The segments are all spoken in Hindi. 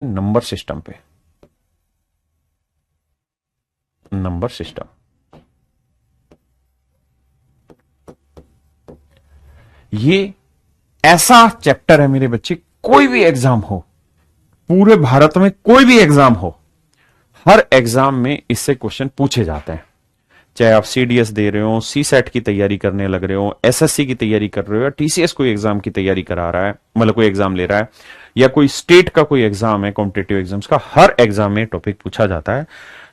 नंबर सिस्टम पे। नंबर सिस्टम ये ऐसा चैप्टर है मेरे बच्चे, कोई भी एग्जाम हो, पूरे भारत में कोई भी एग्जाम हो, हर एग्जाम में इससे क्वेश्चन पूछे जाते हैं। चाहे आप सीडीएस दे रहे हो, सी सेट की तैयारी करने लग रहे हो, एसएससी की तैयारी कर रहे हो, या टीसीएस कोई एग्जाम की तैयारी करा रहा है, मतलब कोई एग्जाम ले रहा है, या कोई स्टेट का कोई एग्जाम है, कॉम्पिटेटिव एग्जाम्स का, हर एग्जाम में टॉपिक पूछा जाता है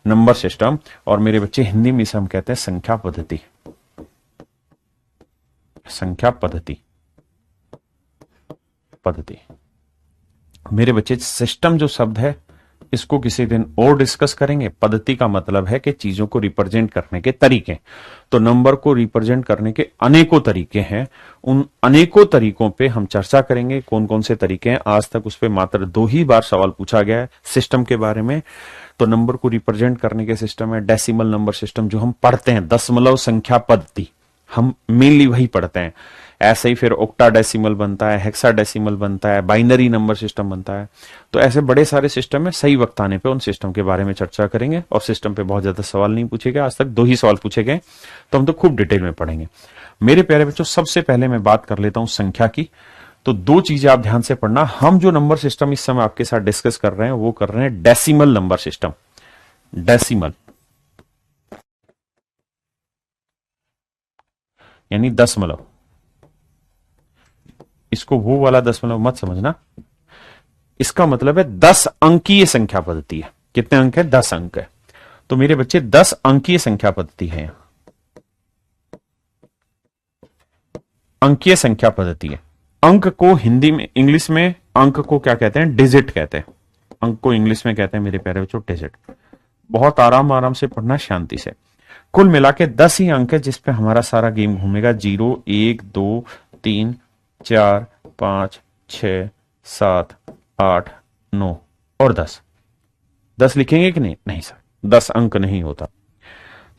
नंबर सिस्टम। और मेरे बच्चे हिंदी में इसे हम कहते हैं संख्या पद्धति। संख्या पद्धति। पद्धति मेरे बच्चे, सिस्टम जो शब्द है इसको किसी दिन और डिस्कस करेंगे। पद्धति का मतलब है कि चीजों को रिप्रेजेंट करने के तरीके। तो नंबर को रिप्रेजेंट करने के अनेकों तरीके हैं, उन अनेकों तरीकों पे हम चर्चा करेंगे। कौन कौन से तरीके हैं, आज तक उस पर मात्र 2 ही बार सवाल पूछा गया है सिस्टम के बारे में। तो नंबर को रिप्रेजेंट करने के सिस्टम है डेसिमल नंबर सिस्टम, जो हम पढ़ते हैं, दशमलव संख्या पद्धति, हम मेनली वही पढ़ते हैं। ऐसे ही फिर ऑक्टाडेसिमल बनता है, हेक्साडेसिमल बनता है, बाइनरी नंबर सिस्टम बनता है। तो ऐसे बड़े सारे सिस्टम है, सही वक्त आने पे उन सिस्टम के बारे में चर्चा करेंगे। और सिस्टम पे बहुत ज्यादा सवाल नहीं पूछे गए, आज तक 2 ही सवाल पूछे गए, तो हम तो खूब डिटेल में पढ़ेंगे। मेरे प्यारे बच्चों, सबसे पहले मैं बात कर लेता हूं संख्या की। तो 2 चीजें आप ध्यान से पढ़ना। हम जो नंबर सिस्टम इस समय आपके साथ डिस्कस कर रहे हैं वो कर रहे हैं डेसिमल नंबर सिस्टम। डेसिमल यानी दशमलव। इसको वो वाला दशमलव मत समझना, इसका मतलब है 10 अंकीय संख्या पद्धति है। कितने अंक है? 10 अंक है। तो मेरे बच्चे 10 अंकीय संख्या पद्धति है, अंकीय संख्या पद्धति है। अंक को हिंदी में, इंग्लिश में अंक को क्या कहते हैं? डिजिट कहते हैं। अंक को इंग्लिश में कहते हैं मेरे प्यारे बच्चों डिजिट। बहुत आराम आराम से पढ़ना, शांति से। कुल मिला के 10 ही अंक है जिसपे हमारा सारा गेम घूमेगा। 0, 1, 2, 3, 4, 5, 6, 7, 8, 9 और 10। 10 लिखेंगे कि नहीं? नहीं सर, 10 अंक नहीं होता।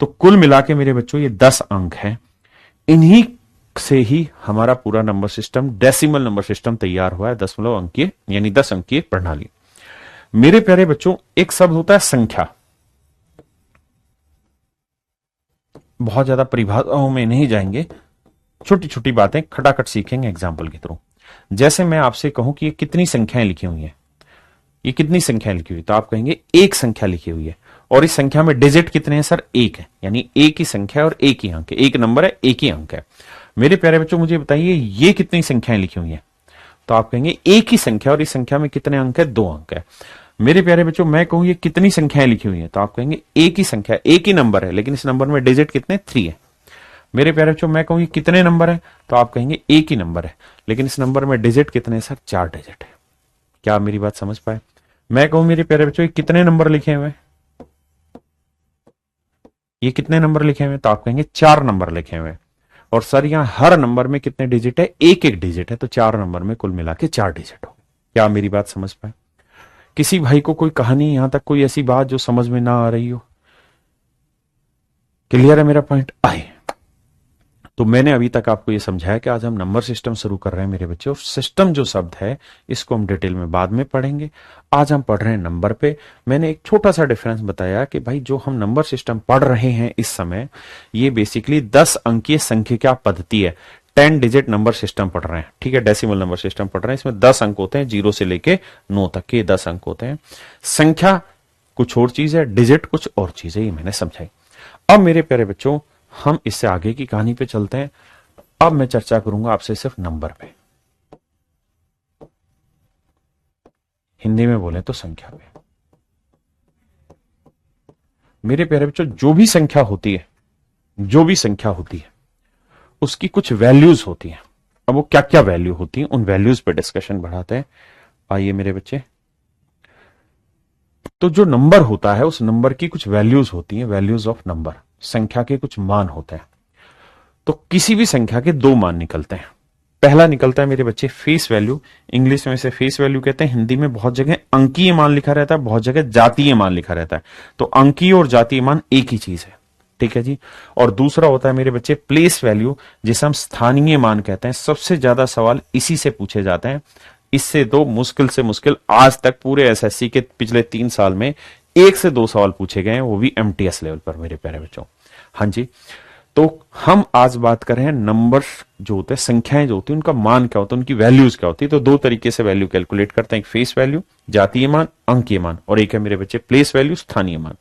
तो कुल मिला के मेरे बच्चों ये 10 अंक हैं। इन्हीं से ही हमारा पूरा number system, decimal number system तैयार हुआ है, दशमलव अंकीय यानी 10 अंकीय प्रणाली। मेरे प्यारे बच्चों, एक शब्द होता है संख्या। बहुत ज्यादा परिभाषाओं में नहीं जाएंगे, छोटी छोटी बातें खटाखट सीखेंगे एग्जाम्पल के थ्रू। जैसे मैं आपसे कहूं कि ये कितनी संख्याएं लिखी हुई हैं, ये कितनी संख्याएं लिखी हुई, तो आप कहेंगे एक संख्या लिखी हुई है। और इस संख्या में डिजिट कितने हैं सर? एक है, यानी एक ही संख्या और एक ही अंक है, एक नंबर है, एक ही अंक है। मेरे प्यारे बच्चों, मुझे बताइए ये कितनी संख्याएं लिखी हुई हैं? तो आप कहेंगे एक ही संख्या, और इस संख्या में कितने अंक है? 2 अंक है। मेरे प्यारे बच्चों, मैं कहूं ये कितनी संख्याएं लिखी हुई हैं, तो आप कहेंगे एक ही संख्या, एक ही नंबर है, लेकिन इस नंबर में डिजिट कितने? 3 है। मेरे प्यारे बच्चों, मैं कहूं ये कितने नंबर है, तो आप कहेंगे एक ही नंबर है, लेकिन इस नंबर में डिजिट कितने? सर 4 डिजिट है। क्या आप मेरी बात समझ पाए? मैं कहूं मेरे प्यारे बच्चों ये कितने नंबर लिखे हुए हैं, ये कितने नंबर लिखे हुए हैं, तो आप कहेंगे 4 नंबर लिखे हुए हैं। और सर यहां हर नंबर में कितने डिजिट है? एक एक डिजिट है, तो 4 नंबर में कुल मिला के 4 डिजिट हो। क्या आप मेरी बात समझ पाए? किसी भाई को कोई कहानी, यहां तक कोई ऐसी बात जो समझ में ना आ रही हो? क्लियर है मेरा पॉइंट? आए, तो मैंने अभी तक आपको यह समझाया कि आज हम नंबर सिस्टम शुरू कर रहे हैं मेरे बच्चे। और सिस्टम जो शब्द है इसको हम डिटेल में बाद में पढ़ेंगे, आज हम पढ़ रहे हैं नंबर पे। मैंने एक छोटा सा डिफरेंस बताया कि भाई जो हम नंबर सिस्टम पढ़ रहे हैं इस समय, ये बेसिकली 10 अंकीय संख्या पद्धति है, 10 डिजिट नंबर सिस्टम पढ़ रहे हैं, ठीक है, डेसिमल नंबर सिस्टम पढ़ रहे हैं। इसमें 10 अंक होते हैं, 0 से लेके 9 तक के 10 अंक होते हैं। संख्या कुछ और चीज है, डिजिट कुछ और चीज है, ये मैंने समझाई। अब मेरे प्यारे बच्चों, हम इससे आगे की कहानी पे चलते हैं। अब मैं चर्चा करूंगा आपसे सिर्फ नंबर पे, हिंदी में बोले तो संख्या पे। मेरे प्यारे बच्चों, जो भी संख्या होती है, जो भी संख्या होती है उसकी कुछ वैल्यूज होती हैं। अब वो क्या क्या वैल्यू होती हैं, उन वैल्यूज पे डिस्कशन बढ़ाते हैं। आइए मेरे बच्चे, तो जो नंबर होता है उस नंबर की कुछ वैल्यूज होती हैं, वैल्यूज ऑफ नंबर। संख्या के कुछ मान होते हैं। तो किसी भी संख्या के 2 मान निकलते हैं। पहला निकलता है मेरे बच्चे फेस वैल्यू, इंग्लिश में इसे फेस वैल्यू कहते हैं, हिंदी में बहुत जगह अंकीय मान लिखा रहता है, बहुत जगह जातीय मान लिखा रहता है। तो अंकीय और जातीय मान एक ही चीज है, ठीक है जी। और दूसरा होता है मेरे बच्चे प्लेस वैल्यू, जिसे हम स्थानीय मान कहते हैं। सबसे ज्यादा सवाल इसी से पूछे जाते हैं, इससे तो मुश्किल से मुश्किल आज तक पूरे एसएससी के पिछले 3 साल में 1 से 2 सवाल पूछे गए हैं, वो भी एमटीएस लेवल पर मेरे प्यारे बच्चों। हाँ जी, तो हम आज बात कर रहे हैं नंबर जो होते हैं, संख्याएं जो होती हैं, उनका मान क्या होता है, उनकी वैल्यूज क्या होती है। तो दो तरीके से वैल्यू कैलकुलेट करते हैं, एक फेस वैल्यू जातीय मान, अंकीय मान, और एक है मेरे बच्चे प्लेस वैल्यू स्थानीय मान।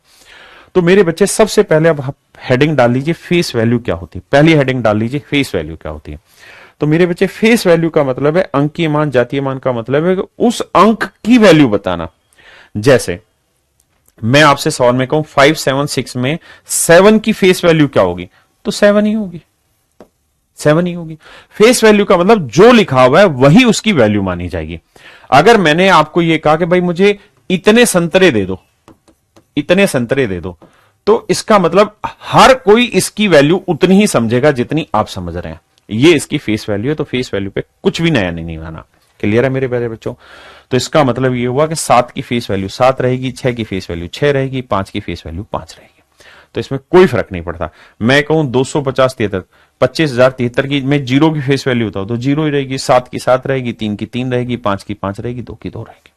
तो मेरे बच्चे सबसे पहले अब हेडिंग डाल लीजिए फेस वैल्यू क्या होती है। पहली हेडिंग डाल लीजिए फेस वैल्यू क्या होती है। तो मेरे बच्चे फेस वैल्यू का मतलब है अंकीय मान, जातीय मान का मतलब है कि उस अंक की वैल्यू बताना। जैसे मैं आपसे सवाल में कहूं 576 में 7 की फेस वैल्यू क्या होगी, तो 7 ही होगी, 7 ही होगी। फेस वैल्यू का मतलब जो लिखा हुआ है वही उसकी वैल्यू मानी जाएगी। अगर मैंने आपको यह कहा कि भाई मुझे इतने संतरे दे दो, इतने संतरे दे दो, तो इसका मतलब हर कोई इसकी वैल्यू उतनी ही समझेगा जितनी आप समझ रहे हैं। ये इसकी फेस वैल्यू है, तो फेस वैल्यू पे कुछ भी नया नहीं आना। क्लियर है मेरे प्यारे बच्चों? तो इसका मतलब ये हुआ कि 7 की फेस वैल्यू 7 रहेगी, 6 की फेस वैल्यू 6 रहेगी, 5 की फेस वैल्यू 5 रहेगी। तो इसमें कोई फर्क नहीं पड़ता। मैं कहूं 250 73 25,073 की मैं 0 की फेस वैल्यू होता तो 0 ही रहेगी, 7 की 7 रहेगी, 3 की 3 रहेगी, 5 की 5 रहेगी, 2 की 2 रहेगी।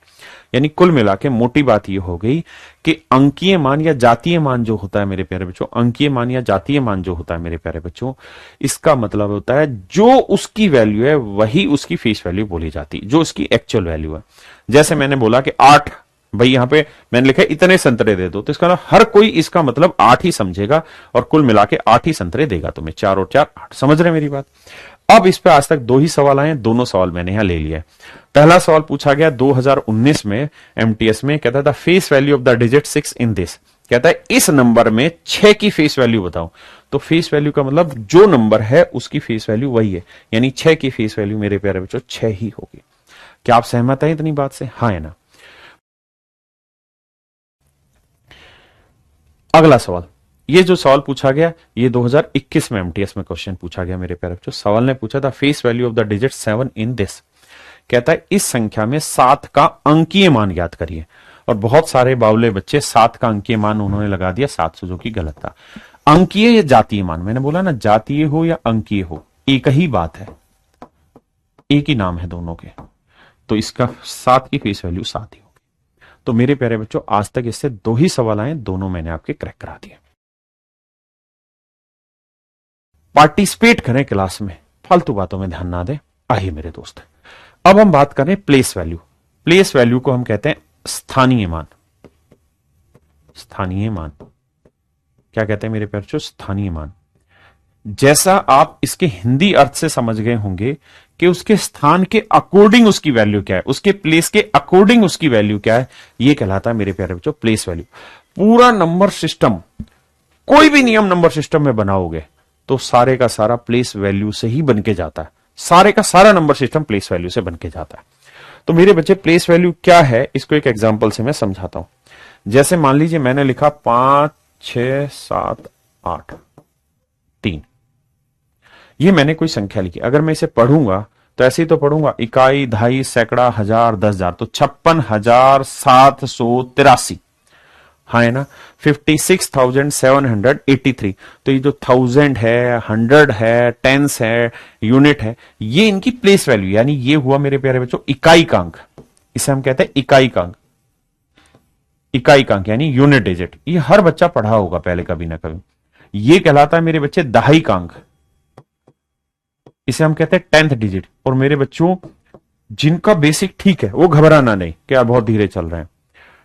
यानी कुल मिला के मोटी बात यह हो गई कि अंकीय मान या जातीय मान जो होता है मेरे प्यारे बच्चों, अंकीय मान या जातीय मान जो होता है मेरे प्यारे बच्चों, इसका मतलब होता है जो उसकी वैल्यू है वही उसकी फेस वैल्यू बोली जाती है, जो उसकी एक्चुअल वैल्यू है। जैसे मैंने बोला कि 8, भाई यहां पे मैंने लिखा है इतने संतरे दे दो, तो इसका मतलब हर कोई इसका मतलब 8 ही समझेगा और कुल मिला के 8 ही संतरे देगा तुम्हें। 4 और 4 8। समझ रहे मेरी बात? अब इस पे आज तक 2 ही सवाल आए, दोनों सवाल मैंने यहां ले लिया है। पहला सवाल पूछा गया 2019 में एमटीएस में, कहता था face value of the digit 6 in this, कहता है इस नंबर में 6 की फेस वैल्यू बताओ। तो फेस वैल्यू का मतलब जो नंबर है उसकी फेस वैल्यू वही है, यानी 6 की फेस वैल्यू मेरे प्यारे बच्चों 6 ही होगी। क्या आप सहमत हैं इतनी बात से? हाँ है ना? अगला सवाल, ये जो सवाल पूछा गया ये 2021 में एमटीएस में क्वेश्चन पूछा गया मेरे प्यारे बच्चों। सवाल ने पूछा था face value of the digit 7 in this, कहता है इस संख्या में 7 का अंकीय मान ज्ञात करिए। और बहुत सारे बावले बच्चे 7 का अंकीय मान उन्होंने लगा दिया 700, जो कि गलत था। अंकीय या जातीय मान, मैंने बोला ना जातीय हो या अंकीय हो एक ही बात है, एक ही नाम है दोनों के। तो इसका 7 की फेस वैल्यू 7 ही होगी। तो मेरे प्यारे बच्चों आज तक इससे 2 ही सवाल आए, दोनों मैंने आपके क्रैक करा दिए। पार्टिसिपेट करें क्लास में, फालतू बातों में ध्यान ना दें। आइए मेरे दोस्त, अब हम बात करें प्लेस वैल्यू। प्लेस वैल्यू को हम कहते हैं स्थानीय मान। स्थानीय मान क्या कहते हैं मेरे प्यारे बच्चों? स्थानीय मान। जैसा आप इसके हिंदी अर्थ से समझ गए होंगे कि उसके स्थान के अकॉर्डिंग उसकी वैल्यू क्या है, उसके प्लेस के अकॉर्डिंग उसकी वैल्यू क्या है, यह कहलाता है मेरे प्यारे बच्चों प्लेस वैल्यू। पूरा नंबर सिस्टम, कोई भी नियम नंबर सिस्टम में बनाओगे तो सारे का सारा प्लेस वैल्यू से ही बन के जाता है। सारे का सारा नंबर सिस्टम प्लेस वैल्यू से बन के जाता है। तो मेरे बच्चे प्लेस वैल्यू क्या है, इसको एक एग्जांपल से मैं समझाता हूं। जैसे मान लीजिए मैंने लिखा 5 6 7 8 3, ये मैंने कोई संख्या लिखी। अगर मैं इसे पढ़ूंगा तो ऐसे ही तो पढ़ूंगा, इकाई, दहाई, सैकड़ा, हजार, 10,000, तो 56,783। हाँ है ना? 56,783। तो ये जो 1000 है, 100 है, टेंस है, यूनिट है, ये इनकी प्लेस वैल्यू, यानी ये हुआ मेरे प्यारे बच्चों इकाई का अंक। इसे हम कहते हैं इकाई का अंक। इकाई का अंक यानी यूनिट डिजिट। ये हर बच्चा पढ़ा होगा पहले कभी ना कभी। ये कहलाता है मेरे बच्चे दहाई का अंक। इसे हम कहते हैं 10th डिजिट। और मेरे बच्चों जिनका बेसिक ठीक है वो घबराना नहीं, क्या बहुत धीरे चल रहे हैं।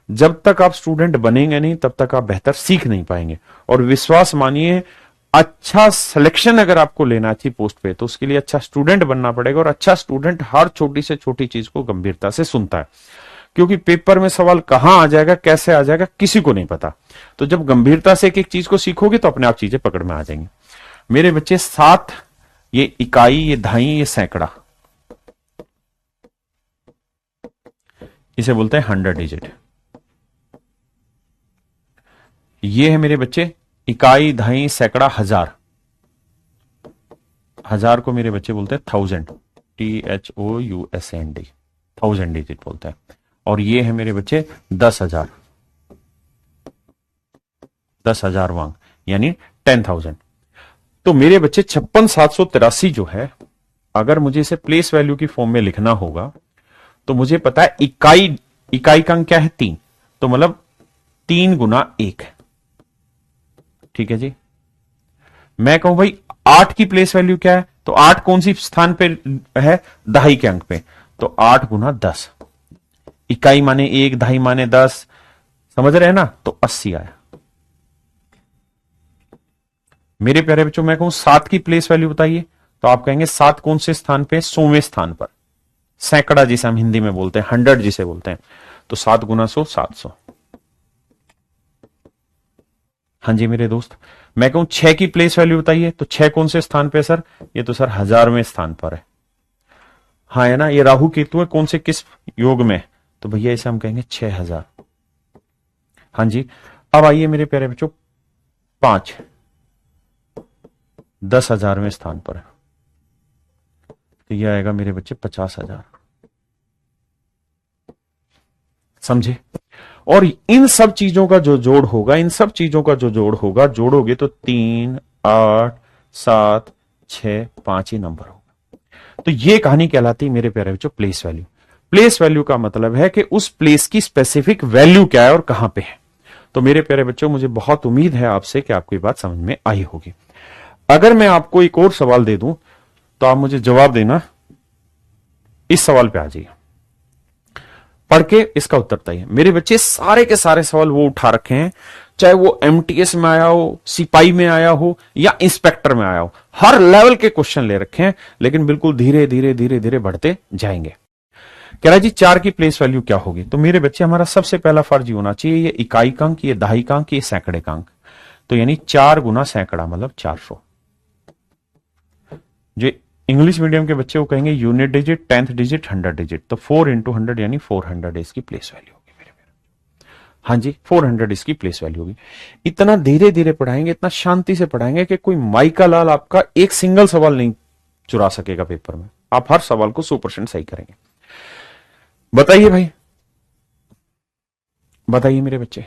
जब तक आप स्टूडेंट बनेंगे नहीं तब तक आप बेहतर सीख नहीं पाएंगे। और विश्वास मानिए, अच्छा सिलेक्शन अगर आपको लेना अच्छी पोस्ट पे, तो उसके लिए अच्छा स्टूडेंट बनना पड़ेगा। और अच्छा स्टूडेंट हर छोटी से छोटी चीज को गंभीरता से सुनता है, क्योंकि पेपर में सवाल कहां आ जाएगा, कैसे आ जाएगा, किसी को नहीं पता। तो जब गंभीरता से एक एक चीज को सीखोगे तो अपने आप चीजें पकड़ में आ जाएंगी। मेरे बच्चे 7, ये इकाई, ये दहाई, ये सैकड़ा, इसे बोलते हैं 100 डिजिट। ये है मेरे बच्चे इकाई, दहाई, सैकड़ा, हजार। हजार को मेरे बच्चे बोलते हैं 1000, THOUSAND, 1000 डिजिट बोलते हैं। और ये है मेरे बच्चे 10,000, 10,000 वांग यानी 10,000। तो मेरे बच्चे 56,783 जो है, अगर मुझे इसे प्लेस वैल्यू की फॉर्म में लिखना होगा तो मुझे पता है इकाई का अंक क्या है 3, तो मतलब 3 गुना 1 है। ठीक है जी। मैं कहूं भाई 8 की प्लेस वैल्यू क्या है, तो 8 कौन सी स्थान पे है, दहाई के अंक पे, तो 8 गुना 10, इकाई माने 1, दहाई माने 10, समझ रहे हैं ना, तो 80 आया। मेरे प्यारे बच्चों मैं कहूं 7 की प्लेस वैल्यू बताइए, तो आप कहेंगे 7 कौन से स्थान पे, 100वें स्थान पर, सैकड़ा जिसे हम हिंदी में बोलते हैं, 100 जिसे बोलते हैं, तो 7 गुना 100 700। हाँ जी मेरे दोस्त, मैं कहूं 6 की प्लेस वैल्यू बताइए, तो 6 कौन से स्थान पे सर, ये तो सर 1000वें स्थान पर है। हाँ है ना, ये राहु केतु है, कौन से किस योग में, तो भैया इसे हम कहेंगे 6000। हाँ जी। अब आइए मेरे प्यारे बच्चों 5 10,000वें स्थान पर है, तो यह आएगा मेरे बच्चे 50,000। समझे। और इन सब चीजों का जो जोड़ होगा, इन सब चीजों का जो जोड़ होगा, जोड़ोगे तो 3 8 7 6 5 ही नंबर होगा। तो ये कहानी कहलाती है मेरे प्यारे बच्चों प्लेस वैल्यू। प्लेस वैल्यू का मतलब है कि उस प्लेस की स्पेसिफिक वैल्यू क्या है और कहां पे है। तो मेरे प्यारे बच्चों मुझे बहुत उम्मीद है आपसे कि आपको ये बात समझ में आई होगी। अगर मैं आपको एक और सवाल दे दूं तो आप मुझे जवाब देना, इस सवाल पे आ जाइए, पढ़ के इसका उत्तर बताइए। मेरे बच्चे सारे के सारे सवाल वो उठा रखे हैं, चाहे वो एमटीएस में आया हो, सिपाही में आया हो या इंस्पेक्टर में आया हो, हर लेवल के क्वेश्चन ले रखे हैं, लेकिन बिल्कुल धीरे धीरे धीरे धीरे बढ़ते जाएंगे। कह रहा जी 4 की प्लेस वैल्यू क्या होगी, तो मेरे बच्चे हमारा सबसे पहला फर्ज ये होना चाहिए, ये इकाई का अंक, ये दहाई का अंक, ये सैकड़े का अंक, तो यानी 4 गुना सैकड़ा मतलब 400। जो इंग्लिश मीडियम के बच्चे वो कहेंगे unit digit, 10th digit, 100 digit, तो 4 इंटू 100 यानी 400 इसकी प्लेस वैल्यू होगी मेरे। हाँ जी 400 इसकी प्लेस वैल्यू होगी। इतना धीरे धीरे पढ़ाएंगे, इतना शांति से पढ़ाएंगे कि कोई माइका लाल आपका एक सिंगल सवाल नहीं चुरा सकेगा पेपर में, आप हर सवाल को 100% सही करेंगे। बताइए भाई, बताइए मेरे बच्चे,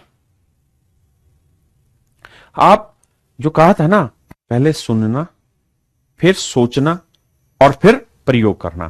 आप जो कहा था ना पहले सुनना, फिर सोचना और फिर प्रयोग करना,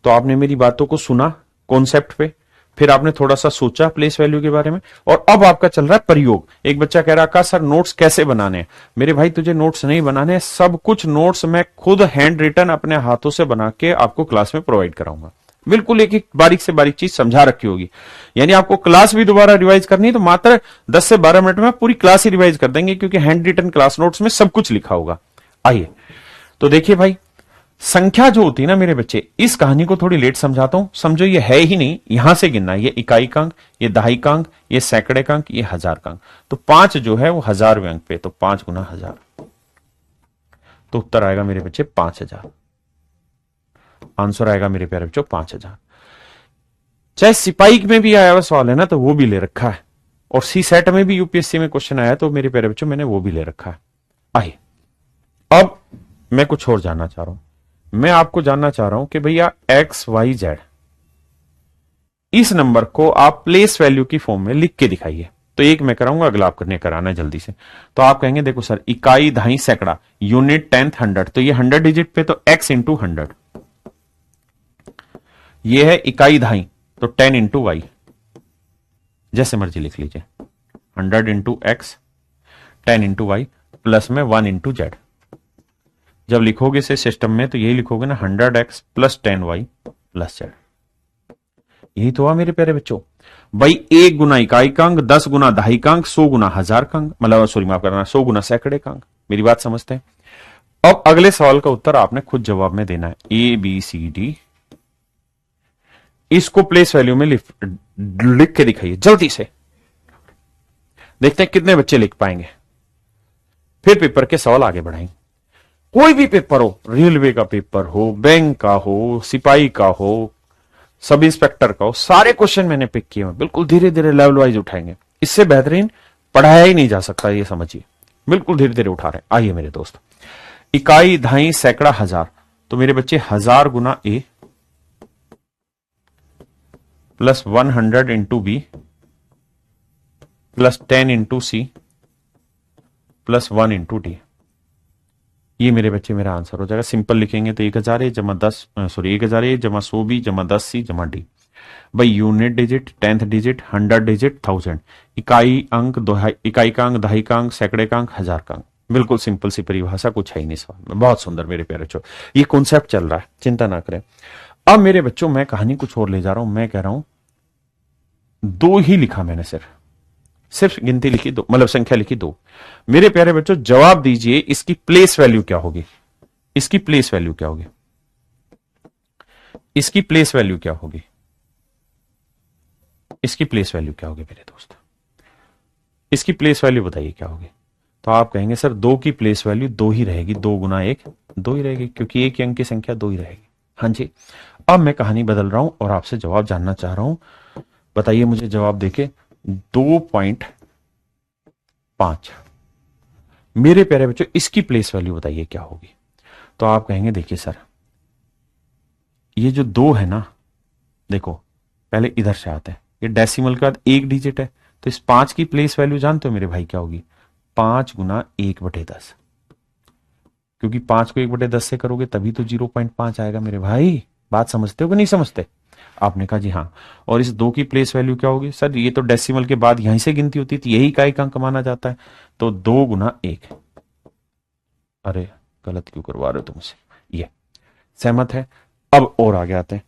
तो आपने मेरी बातों को सुना कॉन्सेप्ट पे, फिर आपने थोड़ा सा सोचा प्लेस वैल्यू के बारे में, और अब आपका चल रहा है प्रयोग। एक बच्चा कह रहा सर नोट्स कैसे बनाने हैं। मेरे भाई तुझे नोट्स नहीं बनाने, सब कुछ नोट्स मैं खुद हैंड रिटन अपने हाथों से बना के आपको क्लास में प्रोवाइड कराऊंगा। बिल्कुल एक एक बारीक से बारीक चीज समझा रखी होगी, यानी आपको क्लास भी दोबारा रिवाइज करनी है तो मात्र 10 से 12 मिनट में पूरी क्लास ही रिवाइज कर देंगे, क्योंकि हैंड रिटन क्लास नोट्स में सब कुछ लिखा होगा। आइए तो देखिए भाई, संख्या जो होती है ना मेरे बच्चे, इस कहानी को थोड़ी लेट समझाता हूं, समझो ये है ही नहीं, यहां से गिनना, ये इकाई का अंक, ये दहाई का अंक, ये सैकड़े का अंक, ये हजार का अंक, तो 5 जो है वो 1000वें अंक पे, तो 5 गुना 1000, तो उत्तर आएगा मेरे बच्चे 5000। आंसर आएगा मेरे प्यारे बच्चों 5000। चाहे सिपाही में भी आया हुआ सवाल है ना, तो वो भी ले रखा है, और सी सेट में भी यूपीएससी में क्वेश्चन आया तो मेरे प्यारे बच्चों मैंने वो भी ले रखा है। आइए अब मैं कुछ और जानना चाह रहा हूं, मैं आपको जानना चाह रहा हूं कि भैया XYZ इस नंबर को आप प्लेस वैल्यू की फॉर्म में लिख के दिखाइए। तो एक मैं कराऊंगा, अगला आप करने कराना है जल्दी से। तो आप कहेंगे देखो सर इकाई दहाई सैकड़ा, यूनिट 10th 100, तो ये 100 डिजिट पे तो x इंटू 100, ये है इकाई दहाई तो 10 इंटू वाई, जैसे मर्जी लिख लीजिए, 100 into x, 10 into y, plus में 1 इंटू जेड। जब लिखोगे इसे सिस्टम में तो यही लिखोगे ना, 100x plus 10y plus Z. यही तो हुआ मेरे प्यारे बच्चों। भाई 1 गुना इकाई का अंक, 10 गुना दहाई का अंक, 100 गुना हजार का अंक, मतलब सॉरी माफ करना, 100 गुना सैकड़े का अंक। मेरी बात समझते हैं। अब अगले सवाल का उत्तर आपने खुद जवाब में देना है, ABCD, इसको प्लेस वैल्यू में लिख के दिखाइए जल्दी से, देखते हैं कितने बच्चे लिख पाएंगे, फिर पेपर के सवाल आगे बढ़ाएंगे। कोई भी पेपर हो, रेलवे का पेपर हो, बैंक का हो, सिपाही का हो, सब इंस्पेक्टर का हो, सारे क्वेश्चन मैंने पिक किए हैं, बिल्कुल धीरे धीरे लेवल वाइज उठाएंगे, इससे बेहतरीन पढ़ाया ही नहीं जा सकता, ये समझिए, बिल्कुल धीरे धीरे उठा रहे हैं। आइए मेरे दोस्त, इकाई दहाई सैकड़ा हजार, तो मेरे बच्चे 1000 गुना A plus 100 into B plus 10 into C plus 1 into D, ये मेरे बच्चे मेरा आंसर हो जाएगा। सिंपल लिखेंगे तो 1000A जमा 10 सॉरी 1000A जमा 100B जमा 10C जमा D, भाई unit digit, tenth digit, 100 digit, 1000, इकाई अंक, इकाई का अंक, दहाई का अंक, सैकड़े का अंक, हजार का अंक। बिल्कुल सिंपल सी परिभाषा, कुछ है ही नहीं सवाल में। बहुत सुंदर मेरे प्यारे बच्चों, ये कॉन्सेप्ट चल रहा है, चिंता ना करें। अब मेरे बच्चों मैं कहानी कुछ और ले जा रहा हूं। मैं कह रहा हूं दो ही लिखा मैंने, सिर्फ गिनती लिखी दो, मतलब संख्या लिखी दो। मेरे प्यारे बच्चों जवाब दीजिए इसकी प्लेस वैल्यू क्या होगी, इसकी प्लेस वैल्यू क्या होगी, इसकी प्लेस वैल्यू क्या होगी, इसकी प्लेस वैल्यू क्या होगी मेरे दोस्त, इसकी प्लेस वैल्यू बताइए क्या होगी। तो आप कहेंगे सर दो की प्लेस वैल्यू दो ही रहेगी, 2 गुना 1 2 ही रहेगी, क्योंकि एक ही अंक की संख्या दो ही रहेगी। हाँ जी। अब मैं कहानी बदल रहा हूं और आपसे जवाब जानना चाह रहा हूं। बताइए मुझे जवाब देके 2.5। मेरे प्यारे बच्चों इसकी प्लेस वैल्यू बताइए क्या होगी। तो आप कहेंगे देखिए सर ये जो दो है ना, देखो पहले इधर से आते हैं, ये डेसिमल के बाद एक डिजिट है, तो इस 5 की प्लेस वैल्यू जानते हो मेरे भाई क्या होगी, 5 गुना 1/10। क्योंकि 5 को 1/10 से करोगे तभी तो 0.5 आएगा मेरे भाई। बात समझते हो कि नहीं समझते। आपने कहा जी हाँ। और इस दो की प्लेस वैल्यू क्या होगी, सर ये तो डेसिमल के बाद यहीं से गिनती होती थी, यही इकाई का अंक माना जाता है, तो 2 गुना 1। अरे गलत क्यों करवा रहे हो तुमसे, ये सहमत है। अब और आगे आते हैं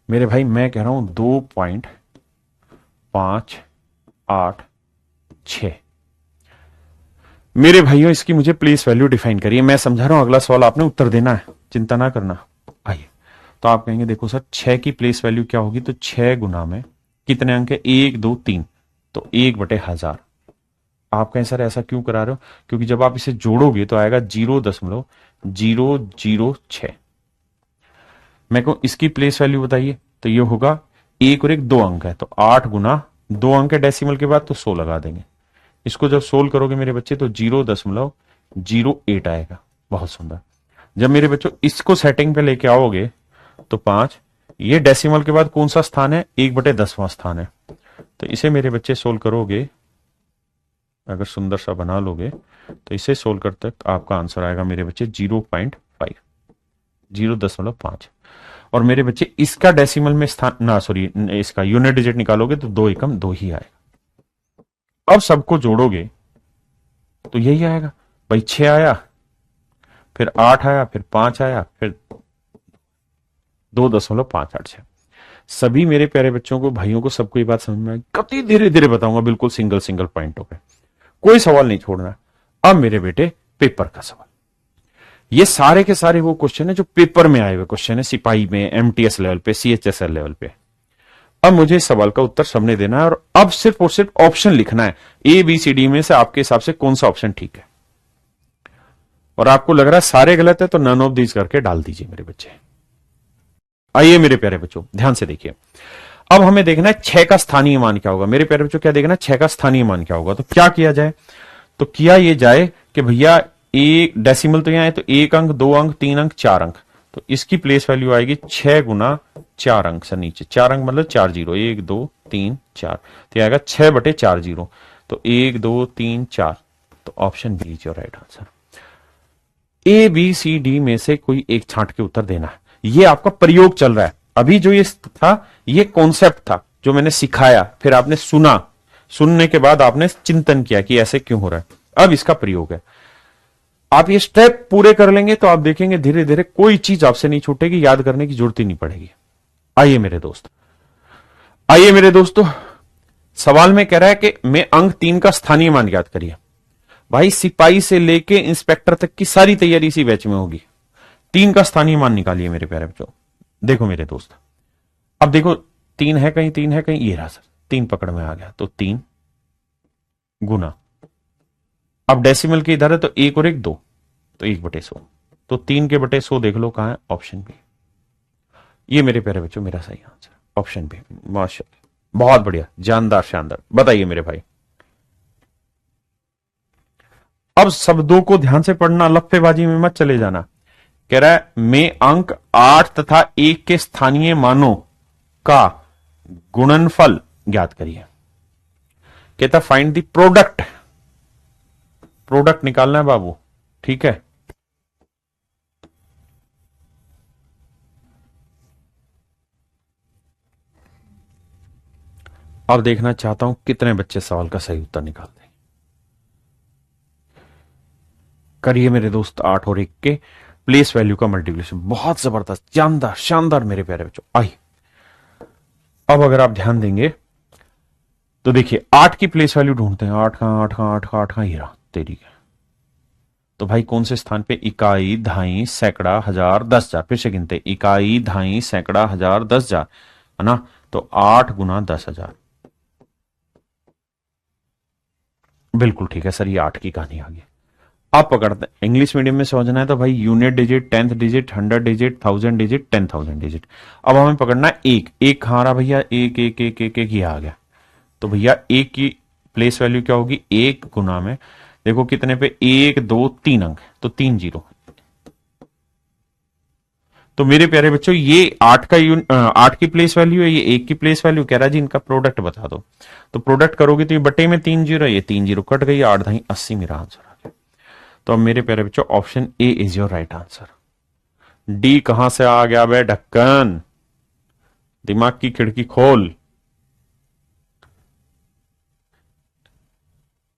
मेरे भाई, मैं कह रहा हूं 2.586। मेरे भाइयों इसकी मुझे प्लेस वैल्यू डिफाइन करिए। मैं समझा रहा हूं, अगला सवाल आपने उत्तर देना है, चिंता ना करना। आइए, तो आप कहेंगे देखो सर 6 की प्लेस वैल्यू क्या होगी, तो 6 गुना में कितने अंक है, 1 2 3, तो 1/1000। आप कहें सर ऐसा क्यों करा रहे हो, क्योंकि जब आप इसे जोड़ोगे तो आएगा 0.006। मैं कहूं इसकी प्लेस वैल्यू बताइए, तो ये होगा 1 और 1 2 अंक है, तो 8 गुना 2 अंक है डेसिमल के बाद, तो 100 लगा देंगे। इसको जब सोल्व करोगे मेरे बच्चे तो 0.08 आएगा। बहुत सुंदर। जब मेरे बच्चों इसको सेटिंग पे लेके आओगे तो 5, ये डेसिमल के बाद कौन सा स्थान है, 1/10वां स्थान है, तो इसे मेरे बच्चे सोल्व करोगे, अगर सुंदर सा बना लोगे तो इसे सोल्व करते वक्त आपका आंसर आएगा मेरे बच्चे 0.5, 0.5। और मेरे बच्चे इसका डेसिमल में स्थान ना, सॉरी इसका यूनिट डिजिट निकालोगे तो 2 एकम 2 ही आएगा। अब सबको जोड़ोगे तो यही आएगा भाई, 6 आया, फिर 8 आया, फिर 5 आया, फिर 2.586। सभी मेरे प्यारे बच्चों को, भाइयों को, सबको ये बात समझ में आई। कति धीरे धीरे बताऊंगा, बिल्कुल सिंगल सिंगल पॉइंटों पे, कोई सवाल नहीं छोड़ना। अब मेरे बेटे पेपर का सवाल, ये सारे के सारे वो क्वेश्चन है जो पेपर में आए हुए क्वेश्चन है, सिपाही में, एमटीएस लेवल पे, सीएचएसएल लेवल पे। अब मुझे इस सवाल का उत्तर सबने देना है और अब सिर्फ और सिर्फ ऑप्शन लिखना है, ए बी सी डी में से आपके हिसाब से कौन सा ऑप्शन ठीक है। और आपको लग रहा है सारे गलत है तो नन ऑफ दीज करके डाल दीजिए मेरे बच्चे। आइए मेरे प्यारे बच्चों ध्यान से देखिए, अब हमें देखना है 6 का स्थानीय मान क्या होगा। मेरे प्यारे बच्चों क्या देखना है, 6 का स्थानीय मान क्या होगा। तो क्या किया जाए, तो किया ये जाए कि भैया एक डेसिमल तो यहां है, तो 1 अंक 2 अंक 3 अंक 4 अंक, तो इसकी प्लेस वैल्यू आएगी 6 गुना 4 अंक से नीचे, 4 अंक मतलब 4 जीरो, 1 2 3 4, तो आएगा 6/4 जीरो, तो 1 2 3 4, तो option B is your right answer. A B C D में से कोई एक छांट के उत्तर देना है। ये आपका प्रयोग चल रहा है, अभी जो ये था ये कॉन्सेप्ट था जो मैंने सिखाया, फिर आपने सुना, सुनने के बाद आपने चिंतन किया कि ऐसे क्यों हो रहा है। अब इसका प्रयोग है, आप ये स्टेप पूरे कर लेंगे तो आप देखेंगे धीरे धीरे कोई चीज आपसे नहीं छूटेगी, याद करने की जरूरत ही नहीं पड़ेगी। आइए मेरे दोस्त, आइए मेरे दोस्तों, सवाल में कह रहा है कि मैं अंक 3 का स्थानीय मान ज्ञात करिए। भाई सिपाही से लेके इंस्पेक्टर तक की सारी तैयारी इसी बैच में होगी। 3 का स्थानीय मान निकालिए मेरे प्यारे बच्चों। देखो मेरे दोस्त, अब देखो 3 है कहीं, 3 है कहीं, ये रहा सर, 3 पकड़ में आ गया, तो 3 गुना, अब डेसिमल के इधर है तो 1 और 1 2, तो 1/100, तो 3 के बटे 100 देख लो कहां है, ऑप्शन बी। ये मेरे प्यारे बच्चों मेरा सही आंसर ऑप्शन बी। माशाल्लाह, बहुत बढ़िया, जानदार शानदार। बताइए मेरे भाई, अब शब्दों को ध्यान से पढ़ना, लफ्फेबाजी में मत चले जाना। कह रहा है मैं अंक 8 तथा 1 के स्थानीय मानों का गुणनफल ज्ञात करिए। कहता फाइंड द प्रोडक्ट, प्रोडक्ट निकालना है बाबू, ठीक है। और देखना चाहता हूं कितने बच्चे सवाल का सही उत्तर निकालते हैं। करिए मेरे दोस्त, 8 और 1 के प्लेस वैल्यू का मल्टीप्लिकेशन। बहुत जबरदस्त, शानदार शानदार मेरे प्यारे बच्चों। आई अब अगर आप ध्यान देंगे तो देखिए 8 की प्लेस वैल्यू ढूंढते हैं। 8 कहां, 8 कहां, 8 कहां, 8 कहां, ये रहा तेरी का। तो भाई कौन से स्थान पे? इकाई, दहाई, सैकड़ा, हजार, 10,000। फिर से गिनते, इकाई, दहाई, सैकड़ा, हजार, 10,000, है ना। तो 8 गुना 10,000। बिल्कुल ठीक है सर, ये 8 की कहानी आ गई। आप पकड़ते, इंग्लिश मीडियम में समझना है तो भाई unit digit, 10th digit, 100 digit, 1000 digit, 10,000 digit. अब हमें पकड़ना है एक एक, कहां रहा भैया? एक एक एक एक एक, ये आ गया। तो भैया एक की प्लेस वैल्यू क्या होगी? एक गुना में, देखो कितने पे, 1 2 3 अंक, तो 3 जीरो। तो मेरे प्यारे बच्चों ये 8 का 8 की प्लेस वैल्यू है, ये 1 की प्लेस वैल्यू। कह रहा जी इनका प्रोडक्ट बता दो। तो प्रोडक्ट करोगे तो ये बटे में 3 जीरो, ये 3 जीरो कट गई, 8 दही 80 मेरा आंसर आ गया। तो अब मेरे प्यारे बच्चों option A is your right answer. D कहां से आ गया बे ढक्कन? दिमाग की खिड़की खोल।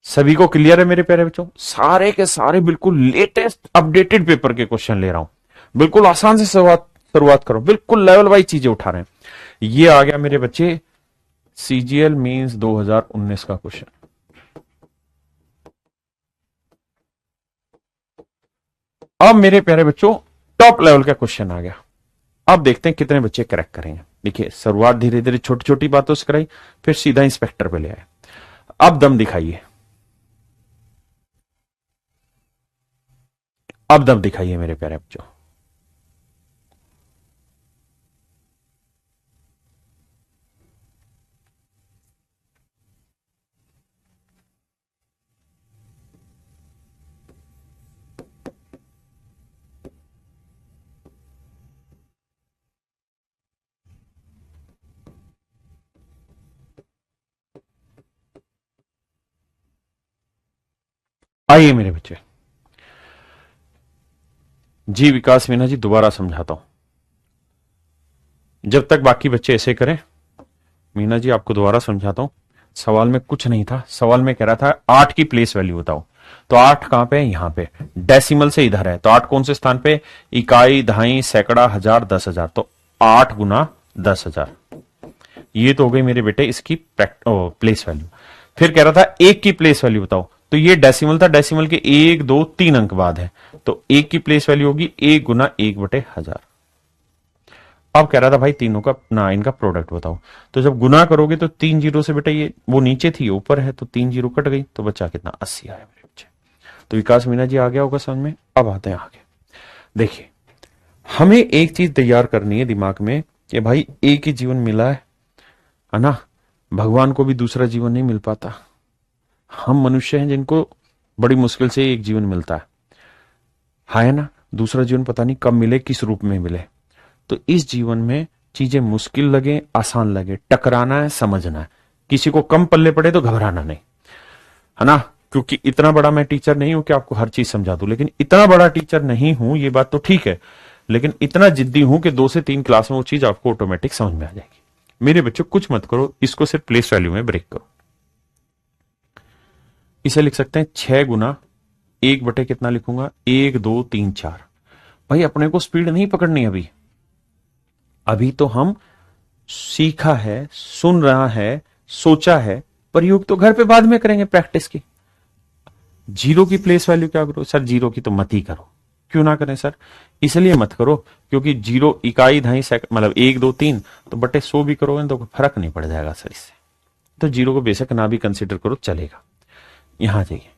सभी को क्लियर है मेरे प्यारे बच्चों? सारे के सारे बिल्कुल लेटेस्ट अपडेटेड पेपर के क्वेश्चन ले रहा हूं। बिल्कुल आसान से शुरुआत करो, बिल्कुल लेवल वाइज चीजें उठा रहे हैं। ये आ गया मेरे बच्चे सीजीएल मींस 2019 का क्वेश्चन। अब मेरे प्यारे बच्चों टॉप लेवल का क्वेश्चन आ गया। अब देखते हैं कितने बच्चे करेक्ट करेंगे। देखिए शुरुआत धीरे धीरे छोटी छोटी बातों से कराई, फिर सीधा इंस्पेक्टर पे ले आए। अब दम दिखाइए, अब दम दिखाइए मेरे प्यारे बच्चों। आइए मेरे बच्चे। जी विकास मीना जी, दोबारा समझाता हूं, जब तक बाकी बच्चे ऐसे करें। मीना जी आपको दोबारा समझाता हूं। सवाल में कुछ नहीं था, सवाल में कह रहा था 8 की प्लेस वैल्यू बताओ। तो 8 कहां पे है? यहां पे। डेसिमल से इधर है, तो 8 कौन से स्थान पे? इकाई, दहाई, सैकड़ा, हजार, 10,000। तो 8 गुना 10,000। ये तो हो गई मेरे बेटे इसकी प्लेस वैल्यू। फिर कह रहा था 1 की प्लेस वैल्यू बताओ। तो ये डेसिमल था, डेसिमल के 1 2 3 अंक बाद है, तो 1 की प्लेस वैल्यू होगी 1 गुना 1 बटे 1000। अब कह रहा था भाई तीनों का ना, इनका प्रोडक्ट बताओ। तो जब गुना करोगे तो 3 जीरो से बेटा, ये वो नीचे थी ऊपर है, तो 3 जीरो कट गई, तो बच्चा कितना? 80 आया मेरे बच्चे। तो विकास मीना जी आ गया होगा समझ में। अब आते हैं आगे। देखिए हमें एक चीज तैयार करनी है दिमाग में कि भाई एक ही जीवन मिला है ना। भगवान को भी दूसरा जीवन नहीं मिल पाता। हम मनुष्य हैं जिनको बड़ी मुश्किल से एक जीवन मिलता है ना। दूसरा जीवन पता नहीं कब मिले, किस रूप में मिले। तो इस जीवन में चीजें मुश्किल लगे, आसान लगे, टकराना है, समझना है। किसी को कम पल्ले पड़े तो घबराना नहीं, है ना। क्योंकि इतना बड़ा मैं टीचर नहीं हूं कि आपको हर चीज समझा दूं, लेकिन इतना बड़ा टीचर नहीं हूं, ये बात तो ठीक है। लेकिन इतना जिद्दी हूं कि 2 से 3 क्लास में वो चीज आपको ऑटोमेटिक समझ में आ जाएगी। मेरे बच्चों कुछ मत करो, इसको सिर्फ प्लेस वैल्यू में ब्रेक करो। इसे लिख सकते हैं 6 गुना 1 बटे कितना लिखूंगा? 1 2 3 4। भाई अपने को स्पीड नहीं पकड़नी अभी। अभी तो हम सीखा है, सुन रहा है, सोचा है, प्रयोग तो घर पे बाद में करेंगे प्रैक्टिस की। जीरो की प्लेस वैल्यू क्या करो? सर जीरो की तो मत ही करो। क्यों ना करें सर? इसलिए मत करो क्योंकि जीरो इकाई, दहाई, सेकंड, मतलब 1 2 3, तो बटे 100 भी करोगे तो फर्क नहीं पड़ जाएगा सर इससे। तो जीरो को बेशक ना भी कंसिडर करो, चलेगा। यहां जाइए,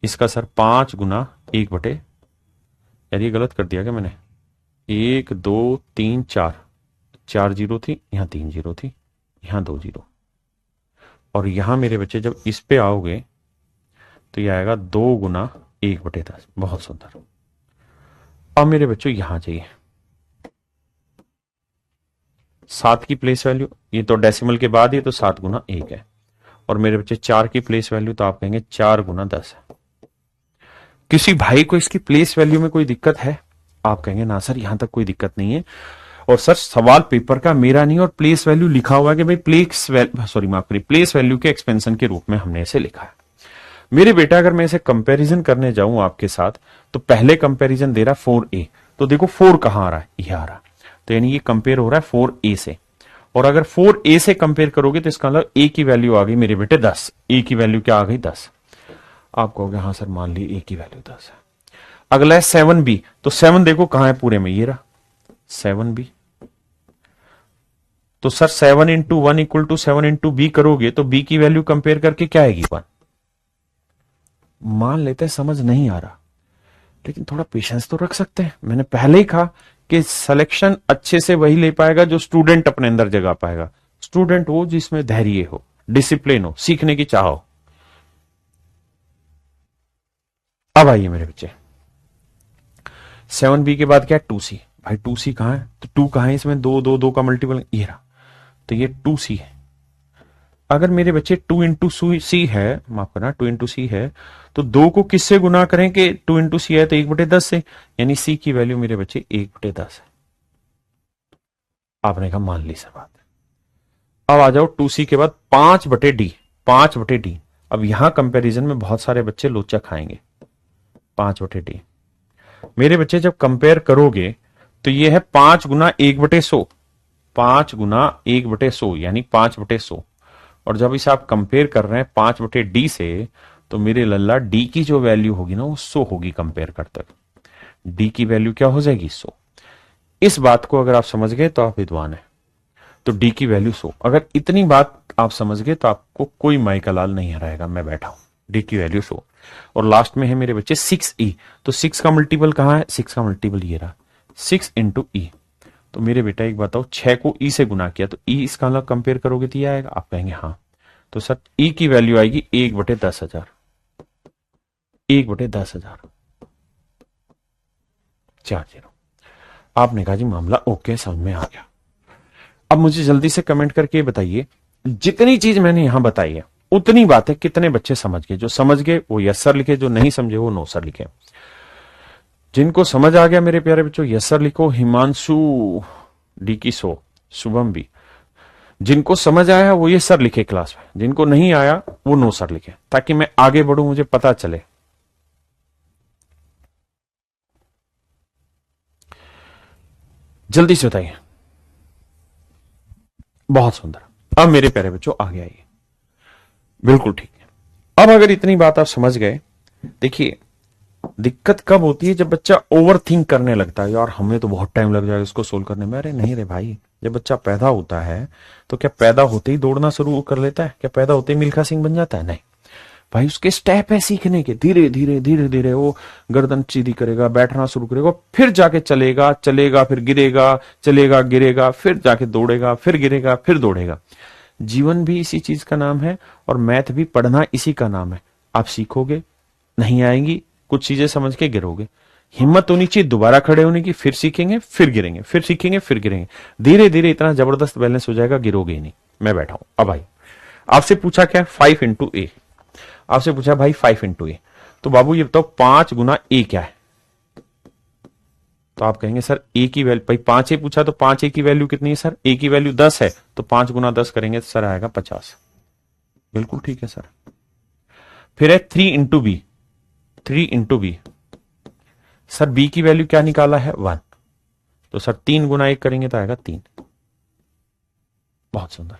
इसका सर 5 गुना 1 बटे, यार ये गलत कर दिया क्या मैंने? 1 2 3 4, 4 जीरो थी, यहां 3 जीरो थी, यहां 2 जीरो। और यहां मेरे बच्चे जब इस पे आओगे तो यह आएगा 2 गुना 1 बटे 10। बहुत सुंदर। अब मेरे बच्चों यहां जाइए, 7 की प्लेस वैल्यू, ये तो डेसिमल के बाद ही, तो 7 गुना 1 है। और मेरे बच्चे 4 की प्लेस वैल्यू, तो आप कहेंगे 4 गुना 10 है। किसी भाई को इसकी प्लेस वैल्यू में कोई दिक्कत है? आप कहेंगे ना सर यहां तक कोई दिक्कत नहीं है, और सर सवाल पेपर का मेरा नहीं, और प्लेस वैल्यू लिखा हुआ है कि भाई प्लेस वैल्यू के एक्सपेंशन के रूप में हमने इसे लिखा है। मेरे बेटा अगर मैं इसे कंपैरिजन करने जाऊं आपके साथ, तो पहले कंपैरिजन दे रहा है 4a, तो देखो 4 कहां आ रहा है, ये आ रहा है, तो यानी ये कंपेयर हो रहा है 4a से। और अगर 4a से कंपेयर करोगे तो इसका मतलब a की वैल्यू आ गई मेरे बेटे 10, a की वैल्यू क्या आ गई 10। आप कहोगे हाँ सर मान ली a की वैल्यू 10 है। अगला है 7b, तो 7 देखो कहां है पूरे में, ये रहा 7b। तो sir 7 into 1 equal to 7 into B करोगे तो b की वैल्यू कंपेयर करके क्या आएगी 1। मान लेते हैं समझ नहीं आ रहा, लेकिन थोड़ा पेशेंस तो रख सकते हैं। मैंने पहले ही कहा कि सिलेक्शन अच्छे से वही ले पाएगा जो स्टूडेंट अपने अंदर जगा पाएगा। स्टूडेंट वो जिसमें धैर्य हो, डिसिप्लिन हो, सीखने की चाह हो। अब आइए मेरे बच्चे, 7b के बाद क्या है 2c। भाई 2c कहां है, तो 2 कहां है इसमें, 2 2 2 का मल्टीपल ये रहा, तो ये 2c है। अगर मेरे बच्चे 2 इंटू सी है, माफ करना 2 इंटू सी है, तो 2 को किससे गुना करें कि 2 इंटू सी है तो 1/10 से, यानी सी की वैल्यू मेरे बच्चे 1/10 है। आपने कहा मान ली सर बात। अब आ जाओ 2c के बाद 5/d, 5/d। अब यहां कंपैरिजन में बहुत सारे बच्चे लोचा खाएंगे। 5/d मेरे बच्चे जब कंपेयर करोगे तो ये है 5 गुना 1/100, 5 गुना 1/100 यानी 5/100। और जब इसे आप कंपेयर कर रहे हैं 5/d से, तो मेरे लल्ला d की जो वैल्यू होगी ना वो 100 होगी कंपेयर करते हुए। d की वैल्यू क्या हो जाएगी 100। इस बात को अगर आप समझ गए तो आप विद्वान हैं। तो d की वैल्यू 100, अगर इतनी बात आप समझ गए तो आपको कोई माई का लाल नहीं हराएगा, मैं बैठा हूं। d की वैल्यू 100। और लास्ट में है मेरे बच्चे 6e, तो 6 का मल्टीपल कहां है, 6 का मल्टीपल ये रहा 6 इंटू ई। तो मेरे बेटा एक बताओ 6 को e से गुना किया तो e इसका मतलब कंपेयर करोगे तो ये आएगा, आप कहेंगे हाँ। तो सर e की वैल्यू आएगी 1/10,000, 1/10,000 40। आपने कहा जी मामला ओके, समझ में आ गया। अब मुझे जल्दी से कमेंट करके बताइए, जितनी चीज मैंने यहां बताई है उतनी बातें कितने बच्चे समझ गए। जो समझ गए वो यस सर लिखे, जो नहीं समझे वो नो सर लिखे। जिनको समझ आ गया मेरे प्यारे बच्चों यस सर लिखो, हिमांशु डी की 100, शुभम भी। जिनको समझ आया वो ये सर लिखे क्लास में, जिनको नहीं आया वो नो सर लिखे, ताकि मैं आगे बढ़ूं, मुझे पता चले। जल्दी से बताइए। बहुत सुंदर। अब मेरे प्यारे बच्चों आगे आइए। बिल्कुल ठीक है। अब अगर इतनी बात आप समझ गए, देखिए दिक्कत कब होती है, जब बच्चा ओवर थिंक करने लगता है, यार हमें तो बहुत टाइम लग जाएगा इसको सोल्व करने में। अरे नहीं रे भाई, जब बच्चा पैदा होता है तो क्या पैदा होते ही दौड़ना शुरू कर लेता है, क्या पैदा होते ही मिल्खा सिंह बन जाता है, नहीं भाई। उसके स्टेप है सीखने के, धीरे धीरे धीरे धीरे वो गर्दन सीधी करेगा, बैठना शुरू करेगा, फिर जाके चलेगा, चलेगा फिर गिरेगा, चलेगा गिरेगा, फिर जाके दौड़ेगा, फिर गिरेगा, फिर दौड़ेगा। जीवन भी इसी चीज का नाम है और मैथ भी पढ़ना इसी का नाम है। आप सीखोगे, नहीं आएंगी, कुछ चीजें समझ के गिरोगे, हिम्मत होनी चाहिए दोबारा खड़े होने की, फिर सीखेंगे, फिर गिरेंगे, फिर सीखेंगे, फिर गिरेंगे, धीरे धीरे इतना जबरदस्त बैलेंस हो जाएगा, गिरोगे ही नहीं। मैं बैठा हूं। अब भाई आपसे पूछा क्या 5 इंटू ए, आपसे पूछा भाई 5 इंटू ए, तो बाबू ये बताओ 5 गुना ए क्या है। तो आप कहेंगे सर ए की वैल्यू, भाई 5 ए पूछा तो 5 ए की वैल्यू कितनी है सर, ए की वैल्यू 10 है, तो 5 गुना 10 करेंगे तो सर आएगा 50। बिल्कुल ठीक है सर। फिर है 3 into B, 3 into B, sir B की वैल्यू क्या निकाला है 1, तो सर 3 गुना 1 करेंगे तो आएगा 3। बहुत सुंदर।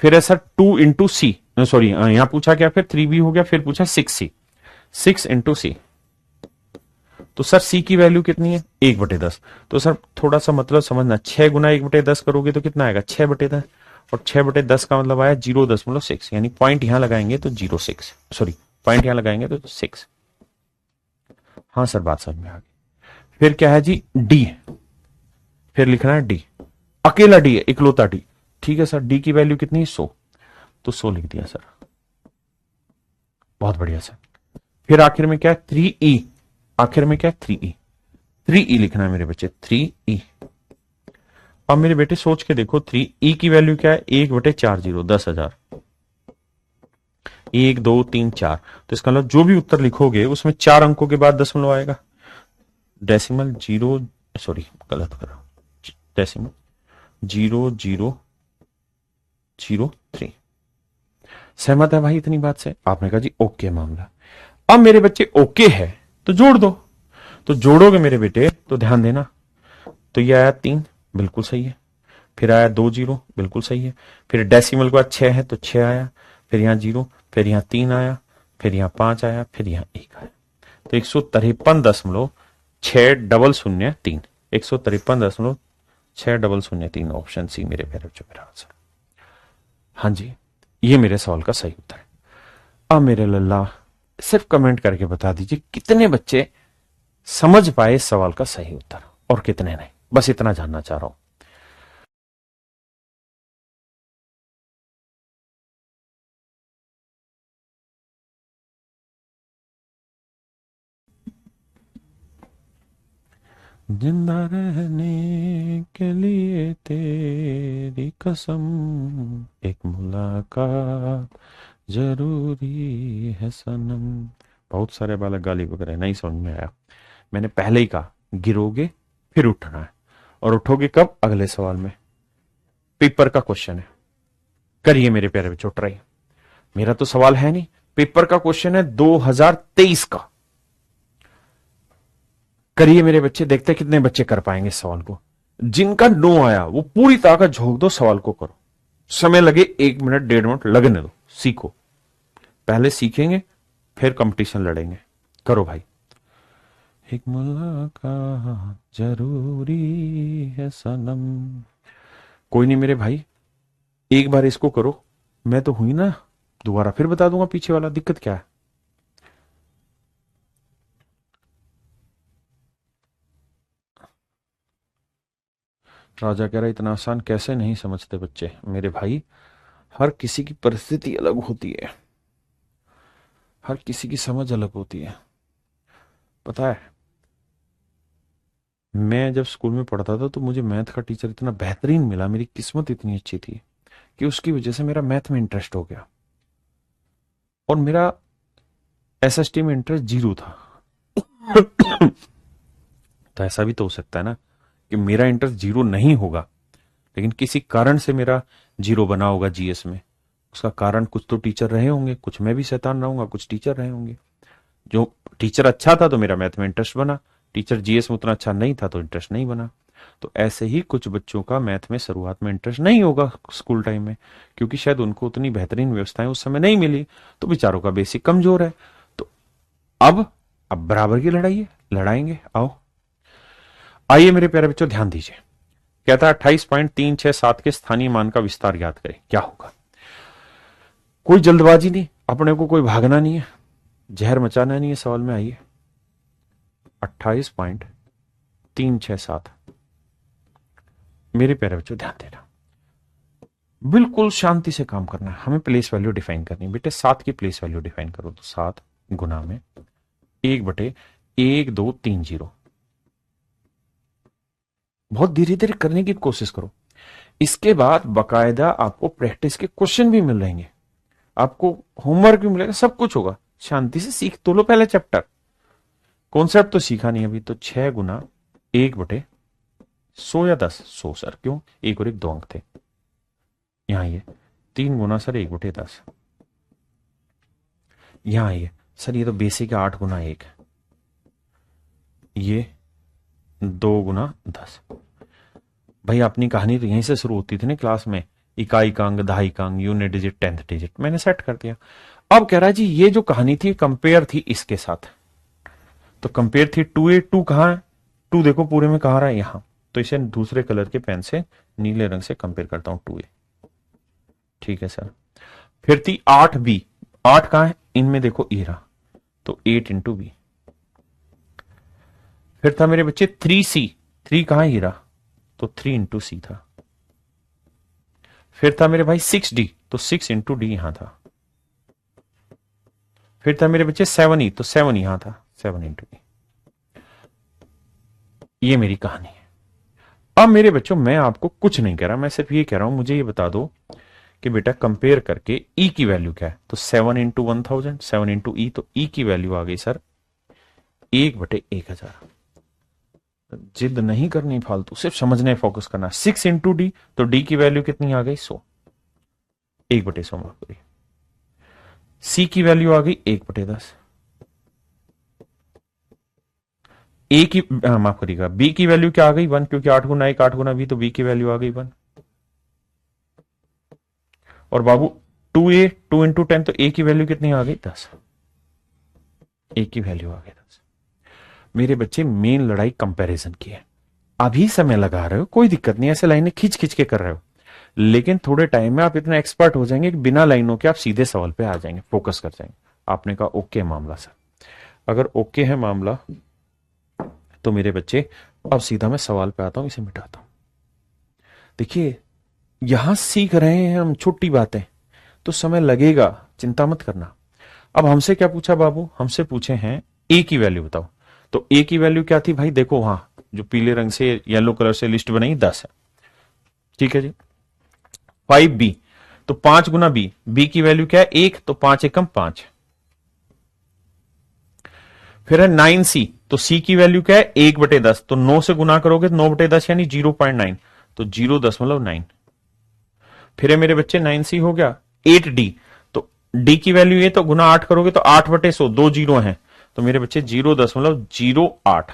फिर है सर 2 इंटू सी, सॉरी यहां पूछा क्या, फिर 3b हो गया, फिर पूछा 6c, 6 इंटू सी, तो सर सी की वैल्यू कितनी है 1/10। तो सर थोड़ा सा मतलब समझना, 6 गुना 1/10 करोगे तो कितना आएगा 6/10, और 6/10 का मतलब आया 0.6, यानी पॉइंट यहां लगाएंगे तो 0.6, सॉरी पॉइंट यहां लगाएंगे तो 6। हाँ सर बात समझ में आ गई। फिर क्या है जी डी, फिर लिखना है डी, अकेला डी है, इकलौता डी। ठीक है सर, डी की वैल्यू कितनी है 100, तो 100 लिख दिया सर। बहुत बढ़िया सर। फिर आखिर में क्या है 3e, आखिर में क्या है 3e, 3e लिखना है मेरे बच्चे, 3e। अब मेरे बेटे सोच के देखो 3e की वैल्यू क्या है 1/40, 10,000, 1 2 3 4, तो इसका मतलब जो भी उत्तर लिखोगे उसमें 4 अंकों के बाद दशमलव आएगा, डेसिमल 0, सॉरी गलत कर रहा हूं, डेसिमल 0.0003। सहमत है भाई इतनी बात से? आपने कहा जी ओके मामला। अब मेरे बच्चे ओके है तो जोड़ दो। तो जोड़ोगे मेरे बेटे तो ध्यान देना, तो ये आया 3, बिल्कुल सही है। फिर आया 2 जीरो, बिल्कुल सही है। फिर डेसिमल के बाद 6 है तो 6 आया, फिर यहां 0, फिर यहां 3 आया, फिर यहां 5 आया, फिर यहां 1 आया। तो 153.6003, 153.6003 ऑप्शन सी मेरे प्यारे बच्चों मेरा आंसर। हाँ जी, ये मेरे सवाल का सही उत्तर है। अब मेरे लल्ला सिर्फ कमेंट करके बता दीजिए कितने बच्चे समझ पाए इस सवाल का सही उत्तर और कितने नहीं, बस इतना जानना चाह रहा हूं। जिंदा रहने के लिए तेरी कसम, एक मुलाकात जरूरी है सनम। बहुत सारे बालक गाली वगैरह नहीं समझ में आया। मैंने पहले ही कहा गिरोगे फिर उठना है, और उठोगे कब? अगले सवाल में। पेपर का क्वेश्चन है, करिए मेरे प्यारे बच्चों ट्राई। मेरा तो सवाल है नहीं, पेपर का क्वेश्चन है 2023 का। करिए मेरे बच्चे, देखते कितने बच्चे कर पाएंगे इस सवाल को। जिनका नो आया वो पूरी ताकत झोंक दो, सवाल को करो। समय लगे 1 मिनट 1.5 मिनट लगने दो, सीखो। पहले सीखेंगे फिर कंपटीशन लड़ेंगे। करो भाई। एक मुलाकात जरूरी है सनम। कोई नहीं मेरे भाई, एक बार इसको करो, मैं तो हुई ना, दोबारा फिर बता दूंगा पीछे वाला, दिक्कत क्या है? राजा कह रहा इतना आसान कैसे नहीं समझते बच्चे। मेरे भाई, हर किसी की परिस्थिति अलग होती है, हर किसी की समझ अलग होती है। पता है, मैं जब स्कूल में पढ़ता था तो मुझे मैथ का टीचर इतना बेहतरीन मिला, मेरी किस्मत इतनी अच्छी थी कि उसकी वजह से मेरा मैथ में इंटरेस्ट हो गया, और मेरा एसएसटी में इंटरेस्ट 0 था। तो ऐसा भी तो हो सकता है ना कि मेरा इंटरेस्ट 0 नहीं होगा, लेकिन किसी कारण से मेरा 0 बना होगा जीएस में। उसका कारण कुछ तो टीचर रहे होंगे, कुछ मैं भी शैतान रहूंगा, कुछ टीचर रहे होंगे। जो टीचर अच्छा था तो मेरा मैथ में इंटरेस्ट बना, टीचर जीएस में उतना अच्छा नहीं था तो इंटरेस्ट नहीं बना। तो ऐसे ही कुछ बच्चों का मैथ में शुरुआत में इंटरेस्ट नहीं होगा स्कूल टाइम में, क्योंकि शायद उनको उतनी बेहतरीन व्यवस्थाएं उस समय नहीं मिली, तो बेचारों का बेसिक कमजोर है। तो अब बराबर की लड़ाई है, लड़ाएंगे, आओ। आइए मेरे प्यारे बच्चों ध्यान दीजिए। कहता है 28.367 के स्थानीय मान का विस्तार ज्ञात करें, क्या होगा? कोई जल्दबाजी नहीं, अपने को कोई भागना नहीं है, जहर मचाना नहीं है सवाल में। आइए 28.367, मेरे प्यारे बच्चों ध्यान देना, बिल्कुल शांति से काम करना है। हमें प्लेस वैल्यू डिफाइन करनी है बेटे। 7 की प्लेस वैल्यू डिफाइन करो, तो 7 गुना में 1/1230। बहुत धीरे धीरे करने की कोशिश करो। इसके बाद बकायदा आपको प्रैक्टिस के क्वेश्चन भी मिल रहेंगे, आपको होमवर्क भी मिलेगा, सब कुछ होगा। शांति से सीख तो लो पहले चैप्टर, कॉन्सेप्ट तो सीखा नहीं अभी। तो 6 गुना 1/100 या 10, 100 सर, क्यों? 1 और 1 2 अंक थे यहां। ये 3 गुना सर 1/10। यहां ये सर, ये तो बेसिक है, 8 गुना 1, ये 2 गुना 10। भाई अपनी कहानी तो यहीं से शुरू होती थी ना क्लास में, इकाई का अंक, दहाई का अंक, यूनिट डिजिट, 10th डिजिट, मैंने सेट कर दिया। अब कह रहा है जी ये जो कहानी थी कंपेयर थी इसके साथ, तो कंपेयर थी 2a। 2 कहां है? 2 देखो पूरे में कहां रहा है, यहां। तो इसे दूसरे कलर के पेन से, नीले रंग से कंपेयर करता हूं, 2a। ठीक है सर। फिर थी 8b। 8 कहां है? इनमें देखो ए रहा, तो 8 इंटू बी। फिर था मेरे बच्चे 3c। 3 कहां है? ये रहा, तो 3 इंटू सी था। फिर था मेरे भाई 6d, तो 6 इंटू डी यहां था। फिर था मेरे बच्चे 7e, तो 7 यहां था, 7 इंटू डी। ये मेरी कहानी है। अब मेरे बच्चों मैं आपको कुछ नहीं कह रहा, मैं सिर्फ ये कह रहा हूं मुझे ये बता दो कि बेटा कंपेयर करके ई की वैल्यू क्या है। तो 7 इंटू 1000, 7 इंटू ई, तो ई की वैल्यू आ गई सर 1/1000। जिद नहीं करनी फालतू, सिर्फ समझने फोकस करना। 6 इंटू डी, तो डी की वैल्यू कितनी आ गई 100, 1/100 माफ करिए। सी की वैल्यू आ गई 1/10। ए की माफ करिएगा, बी की वैल्यू क्या आ गई 1, क्योंकि 8 गुना 1 8 गुना बी, तो बी की वैल्यू आ गई 1। और बाबू 2a 2 इंटू 10, तो ए की वैल्यू कितनी आ गई 10, ए की वैल्यू आ गई 10। मेरे बच्चे मेन लड़ाई कंपैरिजन की है। अभी समय लगा रहे हो कोई दिक्कत नहीं, ऐसे लाइनें खींच खींच के कर रहे हो, लेकिन थोड़े टाइम में आप इतना एक्सपर्ट हो जाएंगे कि बिना लाइनों के आप सीधे सवाल पे आ जाएंगे, फोकस कर जाएंगे। आपने कहा ओके मामला सर, अगर ओके है मामला तो मेरे बच्चे अब सीधा मैं सवाल पे आता हूं, इसे मिटाता हूं। देखिए यहां सीख रहे हैं हम छोटी बातें, तो समय लगेगा, चिंता मत करना। अब हमसे क्या पूछा बाबू, हमसे पूछे हैं ए की वैल्यू बताओ। तो ए की वैल्यू क्या थी भाई, देखो वहां जो पीले रंग से येलो कलर से लिस्ट बनाई 10 है, ठीक है जी। 5b, तो 5 गुना बी, बी की वैल्यू क्या है 1, तो 5 एकम 5। फिर है 9c, तो सी की वैल्यू क्या है 1/10, तो 9 से गुना करोगे तो 9/10 यानी 0.9, तो 0.9। फिर है मेरे बच्चे 9c हो गया। 8d, तो डी की वैल्यू ये, तो गुना 8 करोगे तो 8/100, 2 जीरो हैं, तो मेरे बच्चे 0.08।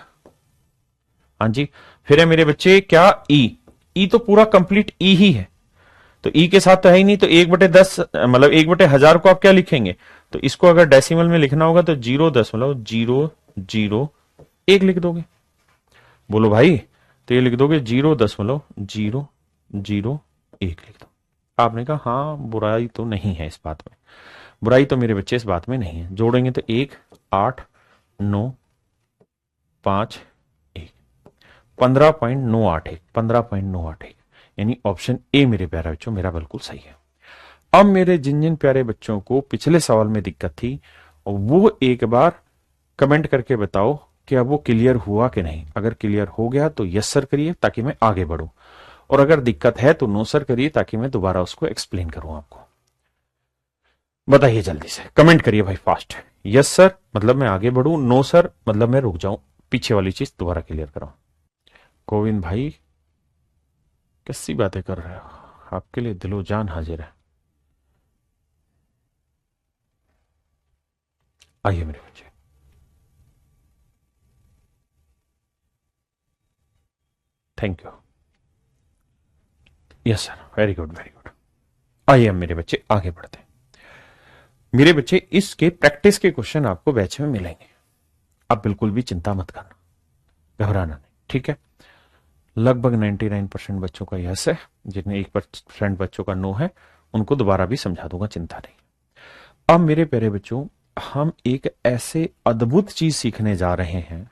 हाँ जी। फिर है मेरे बच्चे क्या ई तो पूरा कंप्लीट ई ही है, तो ई के साथ तो है ही नहीं, तो 1/10 मतलब 1/1000 को आप क्या लिखेंगे, तो इसको अगर डेसिमल में लिखना होगा तो 0.001 लिख दोगे। बोलो भाई, तो ये लिख दोगे 0.001 लिख दो। आपने कहा हाँ, बुराई तो नहीं है इस बात में, बुराई तो मेरे बच्चे इस बात में नहीं है। जोड़ेंगे तो 1 8 9 5 1, 15.981, 15.981, यानी ऑप्शन ए मेरे प्यारे बच्चों मेरा बिल्कुल सही है। अब मेरे जिन जिन प्यारे बच्चों को पिछले सवाल में दिक्कत थी, वो एक बार कमेंट करके बताओ कि अब वो क्लियर हुआ कि नहीं। अगर क्लियर हो गया तो यस सर करिए ताकि मैं आगे बढ़ूं, और अगर दिक्कत है तो नो सर करिए ताकि मैं दोबारा उसको एक्सप्लेन करूं आपको। बताइए जल्दी से, कमेंट करिए भाई फास्ट। यस सर मतलब मैं आगे बढ़ूं, नो सर मतलब मैं रुक जाऊं, पीछे वाली चीज दोबारा क्लियर कराऊं। गोविंद भाई कैसी बातें कर रहे हो, आपके लिए दिलो जान हाजिर है। आइए मेरे बच्चे, thank you. Yes sir, very good very good. आइए अब मेरे बच्चे आगे बढ़ते हैं। मेरे बच्चे इसके प्रैक्टिस के क्वेश्चन आपको बैच में मिलेंगे, आप बिल्कुल भी चिंता मत करना, घबराना नहीं, ठीक है। लगभग 99% बच्चों का यस है, जितने 1% बच्चों का नो है उनको दोबारा भी समझा दूंगा, चिंता नहीं। अब मेरे प्यारे बच्चों, हम एक ऐसे अद्भुत चीज सीखने जा रहे हैं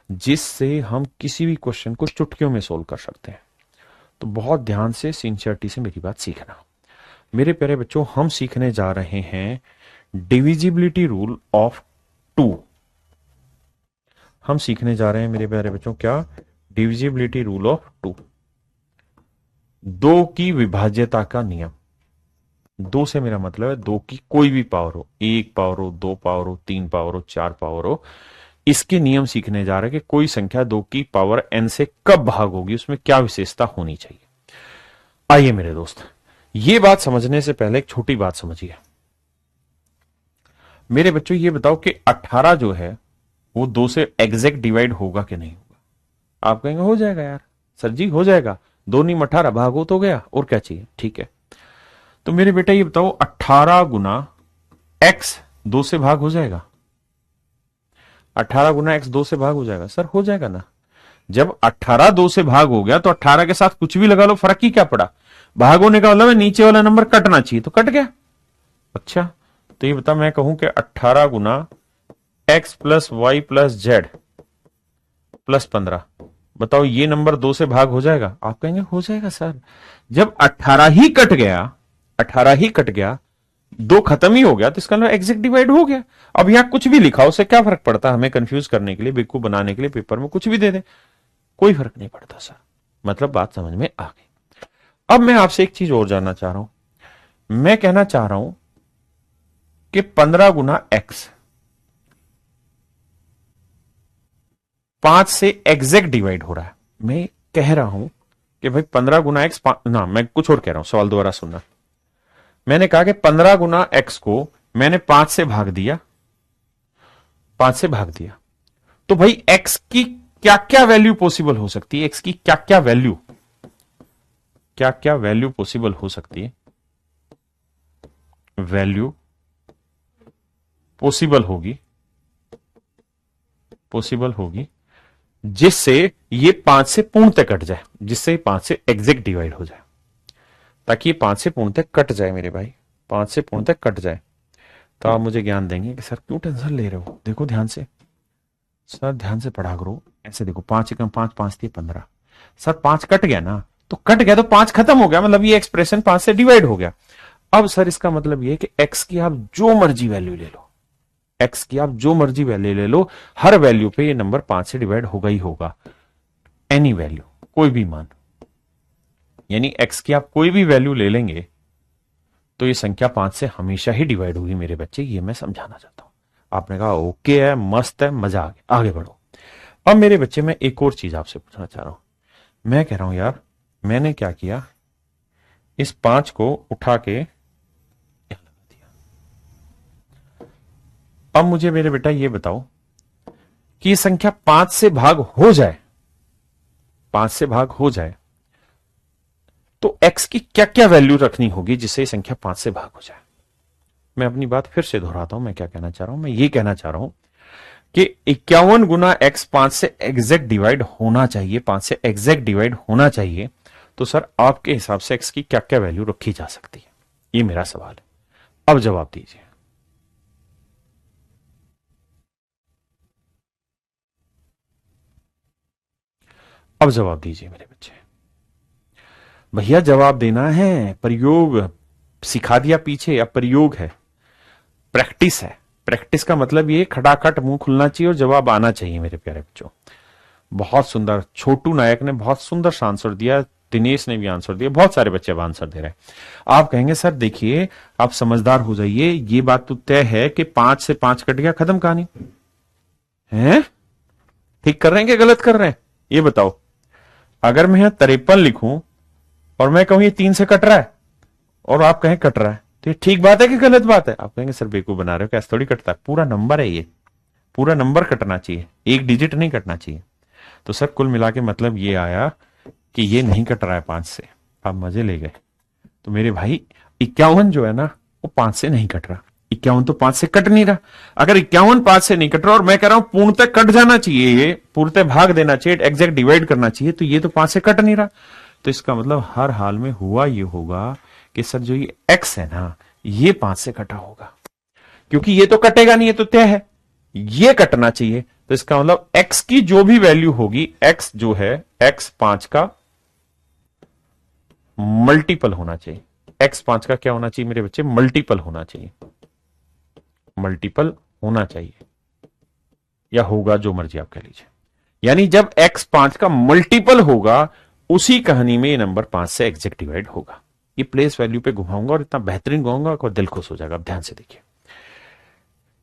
जिससे हम किसी भी क्वेश्चन को चुटकियों में सोल्व कर सकते हैं। तो बहुत ध्यान से, सिंसियरिटी से मेरी बात सीखना। मेरे प्यारे बच्चों, हम सीखने जा रहे हैं डिविजिबिलिटी रूल ऑफ 2। हम सीखने जा रहे हैं मेरे प्यारे बच्चों क्या, डिविजिबिलिटी रूल ऑफ 2, 2 की विभाज्यता का नियम। 2 से मेरा मतलब है 2 की कोई भी पावर हो, 1 पावर हो, 2 पावर हो, 3 पावर हो, 4 पावर हो, इसके नियम सीखने जा रहे हैं कि कोई संख्या 2 की पावर n से कब भाग होगी, उसमें क्या विशेषता होनी चाहिए। आइए मेरे दोस्त, ये बात समझने से पहले एक छोटी बात समझिए। मेरे बच्चों ये बताओ कि 18 जो है वो 2 से एग्जैक्ट डिवाइड होगा कि नहीं होगा। आप कहेंगे हो जाएगा यार सर जी, हो जाएगा, 2 नीम 18 भाग हो तो गया, और क्या चाहिए, ठीक है। तो मेरे बेटा ये बताओ 18 गुना x 2 से भाग हो जाएगा, 18 गुना x 2 से भाग हो जाएगा सर, हो जाएगा ना। जब 18 2 से भाग हो गया तो 18 के साथ कुछ भी लगा लो, फर्क ही क्या पड़ा। भाग होने का मतलब है नीचे वाला नंबर कटना चाहिए, तो कट गया। अच्छा, तो ये बता, मैं कहूं कि 18 गुना x plus y plus z plus 15, बताओ ये नंबर 2 से भाग हो जाएगा। आप कहेंगे हो जाएगा सर। जब 18 ही कट गया, 18 ही कट गया, 2 खत्म ही हो गया, तो इसका मतलब एग्जैक्ट डिवाइड हो गया। अब यहां कुछ भी लिखा, उससे क्या फर्क पड़ता, हमें कंफ्यूज करने के लिए, बेवकूफ बनाने के लिए पेपर में कुछ भी दे दे, कोई फर्क नहीं पड़ता सर। मतलब बात समझ में आ गई। अब मैं आपसे एक चीज और जानना चाह रहा हूं। मैं कहना चाह रहा हूं कि 15 गुना x, 5 से एग्जैक्ट डिवाइड हो रहा है। मैं कह रहा हूं कि भाई 15 गुना एक्स, ना मैं कुछ और कह रहा हूं, सवाल दोबारा सुनना। मैंने कहा कि 15 गुना एक्स को मैंने 5 से भाग दिया, 5 से भाग दिया, तो भाई एक्स की क्या क्या वैल्यू पॉसिबल हो सकती है, एक्स की क्या क्या वैल्यू, क्या क्या वैल्यू पॉसिबल हो सकती है, वैल्यू पॉसिबल होगी, पॉसिबल होगी जिससे ये 5 से पूर्णतः कट जाए, जिससे 5 से एग्जैक्ट डिवाइड हो जाए, ताकि ये 5 से पूर्णतः कट जाए मेरे भाई, 5 से पूर्णतः कट जाए। तो आप मुझे ज्ञान देंगे कि सर क्यों टेंशन ले रहे हो, देखो ध्यान से, सर ध्यान से पढ़ा करो, ऐसे देखो 5 एकम 5, 5 थी 15, सर 5 कट गया ना, तो कट गया तो 5 खत्म हो गया, मतलब ये एक्सप्रेशन 5 से डिवाइड हो गया। अब सर इसका मतलब ये कि एक्स की आप जो मर्जी वैल्यू ले लो, एक्स की आप जो मर्जी वैल्यू ले लो, हर वैल्यू पे ये नंबर 5 से डिवाइड होगा ही होगा, एनी वैल्यू, कोई भी मान, यानी एक्स की आप कोई भी वैल्यू ले लेंगे तो ये संख्या 5 से हमेशा ही डिवाइड होगी मेरे बच्चे, ये मैं समझाना चाहता हूं। आपने कहा ओके है, मस्त है, मजा आ गया, आगे बढ़ो। अब मेरे बच्चे मैं एक और चीज आपसे पूछना चाह रहा हूं। मैं कह रहा हूं यार, मैंने क्या किया, इस 5 को उठा के अब मुझे मेरे बेटा ये बताओ कि ये संख्या 5 से भाग हो जाए, 5 से भाग हो जाए तो x की क्या क्या वैल्यू रखनी होगी जिससे ये संख्या 5 से भाग हो जाए। मैं अपनी बात फिर से दोहराता हूं, मैं क्या कहना चाह रहा हूं, मैं ये कहना चाह रहा हूं कि 51 गुना x 5 से एग्जैक्ट डिवाइड होना चाहिए, 5 से एग्जैक्ट डिवाइड होना चाहिए, तो सर आपके हिसाब से x की क्या क्या वैल्यू रखी जा सकती है, ये मेरा सवाल है। अब जवाब दीजिए। अब जवाब दीजिए मेरे बच्चे। भैया जवाब देना है, प्रयोग सिखा दिया पीछे, अब प्रयोग है, प्रैक्टिस है। प्रैक्टिस का मतलब ये खटाखट मुंह खुलना चाहिए और जवाब आना चाहिए मेरे प्यारे बच्चों। बहुत सुंदर, छोटू नायक ने बहुत सुंदर सा आंसर दिया, दिनेश ने भी आंसर दिया, बहुत सारे बच्चे अब आंसर दे रहे हैं। आप कहेंगे सर देखिए आप समझदार हो जाइए, ये बात तो तय है कि 5 से 5 कट गया, खत्म कहानी है। ठीक कर रहे हैं कि गलत कर रहे हैं, ये बताओ। अगर मैं यहां 53 लिखूं और मैं कहूं ये 3 से कट रहा है और आप कहें कट रहा है, तो ये ठीक बात है कि गलत बात है? आप कहेंगे सर बेवकूफ बना रहे हो, कैसे थोड़ी कटता है, पूरा नंबर है ये, पूरा नंबर कटना चाहिए, एक डिजिट नहीं कटना चाहिए। तो सर कुल मिला के मतलब ये आया कि ये नहीं कट रहा है 5 से, आप मजे ले गए। तो मेरे भाई 51 जो है ना वो 5 से नहीं कट रहा, 51 तो 5 से कट नहीं रहा। अगर 51 5 से नहीं कट रहा और मैं कह रहा हूं पूर्णतः कट जाना चाहिए, ये पूर्णतः भाग देना चाहिए, एग्जैक्ट डिवाइड करना चाहिए, तो ये तो 5 से कट नहीं रहा। तो इसका मतलब हर हाल में हुआ ये होगा कि सर जो ये x है ना ये 5 से कटा होगा, क्योंकि ये तो कटेगा नहीं, ये तो तय है, ये कटना चाहिए। तो इसका मतलब x की जो भी वैल्यू होगी, x जो है x 5 का मल्टीपल होना चाहिए, x 5 का क्या होना चाहिए मेरे बच्चे, मल्टीपल होना चाहिए, मल्टीपल होना चाहिए या होगा, जो मर्जी आप कह लीजिए। यानी जब x 5 का मल्टीपल होगा उसी कहानी में ये नंबर 5 से एग्जैक्ट डिवाइड होगा। ये प्लेस वैल्यू पे घुमाऊंगा और इतना बेहतरीन घुमाऊंगा कि दिल खुश हो जाएगा। अब ध्यान से देखिए,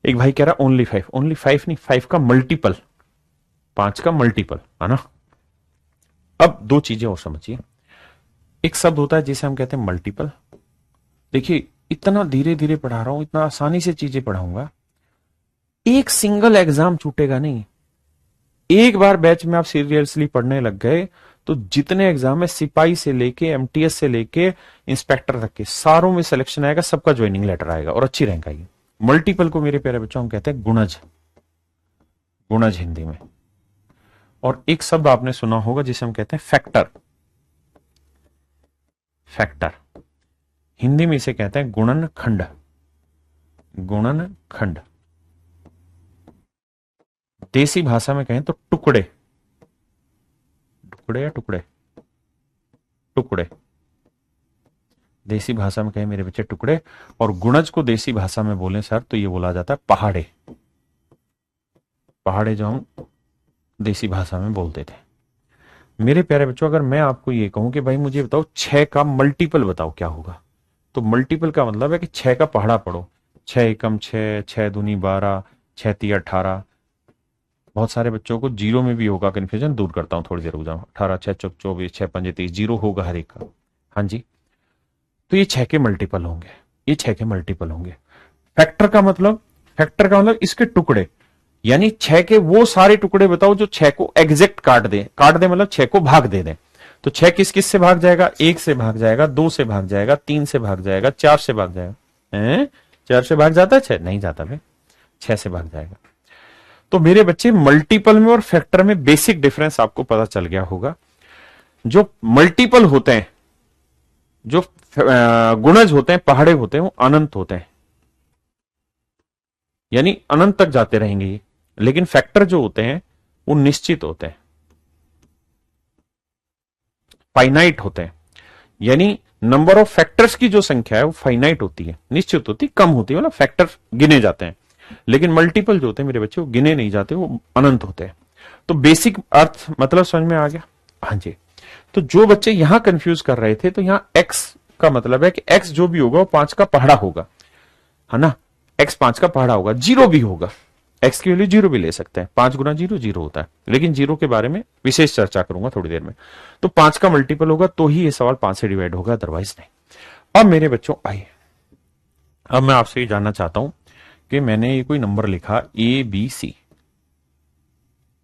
एक भाई कह रहा ओनली 5, ओनली 5 नहीं, 5 का मल्टीपल, 5 का मल्टीपल है ना। अब दो चीजें और समझिए, एक शब्द होता है जिसे हम कहते हैं मल्टीपल। देखिए इतना धीरे धीरे पढ़ा रहा हूं, इतना आसानी से चीजें पढ़ाऊंगा, एक सिंगल एग्जाम छूटेगा नहीं। एक बार बैच में आप सीरियसली पढ़ने लग गए तो जितने एग्जाम है, सिपाही से लेके एमटीएस से लेके इंस्पेक्टर तक के, सारों में सिलेक्शन आएगा, सबका ज्वाइनिंग लेटर आएगा और अच्छी रैंक आएगी। मल्टीपल को मेरे प्यारे बच्चों हम कहते हैं गुणज, गुणज हिंदी में। और एक शब्द आपने सुना होगा जिसे हम कहते हैं फैक्टर, फैक्टर हिंदी में इसे कहते हैं गुणनखंड, गुणनखंड। देसी भाषा में कहें तो टुकड़े, टुकड़े या टुकड़े, टुकड़े देसी भाषा में कहें मेरे बच्चे टुकड़े। और गुणज को देसी भाषा में बोले सर तो ये बोला जाता है पहाड़े, पहाड़े जो हम देसी भाषा में बोलते थे। मेरे प्यारे बच्चों अगर मैं आपको ये कहूं कि भाई मुझे बताओ 6 का मल्टीपल बताओ क्या होगा, तो मल्टीपल का मतलब है कि 6 का पहाड़ा पढ़ो, 6 एकम 6, 6 दूनी 12, 6 ती 18, बहुत सारे बच्चों को जीरो में भी होगा कंफ्यूजन, दूर करता हूं, थोड़ी देर रुक जाओ। 18 6 24 6 5 30, जीरो होगा हर एक का। हाँ जी, तो ये 6 के मल्टीपल होंगे, ये 6 के मल्टीपल होंगे। फैक्टर का मतलब, फैक्टर का मतलब इसके टुकड़े, यानी 6 के वो सारे टुकड़े बताओ जो 6 को एग्जैक्ट काट दे मतलब 6 को भाग दे दें। तो 6 किस किस से भाग जाएगा? 1 से भाग जाएगा, 2 से भाग जाएगा, 3 से भाग जाएगा, 4 से भाग जाएगा। 4 से भाग जाता है 6? नहीं जाता भाई, 6 से भाग जाएगा। तो मेरे बच्चे मल्टीपल में और फैक्टर में बेसिक डिफरेंस आपको पता चल गया होगा। जो मल्टीपल होते हैं, जो गुणज होते हैं, पहाड़े होते हैं, वो अनंत होते हैं, यानी अनंत तक जाते रहेंगे ये। लेकिन फैक्टर जो होते हैं वो निश्चित होते हैं, फाइनाइट होते हैं, यानी नंबर ऑफ फैक्टर्स की जो संख्या है वो फाइनाइट होती है, निश्चित होती, कम होती है, मतलब फैक्टर गिने जाते हैं। लेकिन मल्टीपल जो होते हैं मेरे बच्चे, वो गिने नहीं जाते, वो अनंत होते हैं। तो बेसिक अर्थ मतलब समझ में आ गया? हाँ जी। तो जो बच्चे यहां कंफ्यूज कर रहे थे, तो यहां x का मतलब है कि x जो भी होगा वो 5 का पहाड़ा होगा, है ना? x 5 का पहाड़ा होगा, जीरो भी होगा, x की वैल्यू जीरो भी ले सकते हैं, 5 गुना जीरो जीरो होता है, लेकिन जीरो के बारे में विशेष चर्चा करूंगा थोड़ी देर में। तो 5 का मल्टीपल होगा तो ही ये सवाल 5 से डिवाइड होगा, अदरवाइज नहीं। अब मेरे बच्चों आइए, अब मैं आपसे ये जानना चाहता हूं कि मैंने ये कोई नंबर लिखा ए बी सी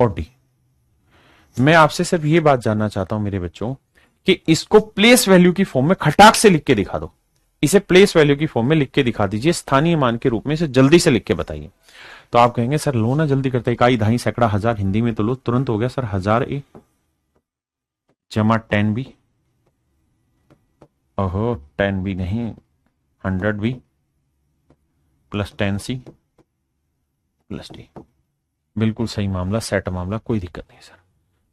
और डी, मैं आपसे सिर्फ ये बात जानना चाहता हूं मेरे बच्चों कि इसको प्लेस वैल्यू की फॉर्म में खटाक से लिख के दिखा दो। इसे प्लेस वैल्यू की फॉर्म में लिख के दिखा दीजिए, स्थानीय मान के रूप में इसे जल्दी से लिख के बताइए। तो आप कहेंगे सर लो ना जल्दी करते, इकाई, दहाई, सैकड़ा, हजार, हिंदी में तो लो, तुरंत हो गया सर। 1000 ए जमा 10 बी, ओहो 10 बी नहीं, 100 B plus 10 C plus D, बिल्कुल सही मामला, सेट मामला, कोई दिक्कत नहीं sir.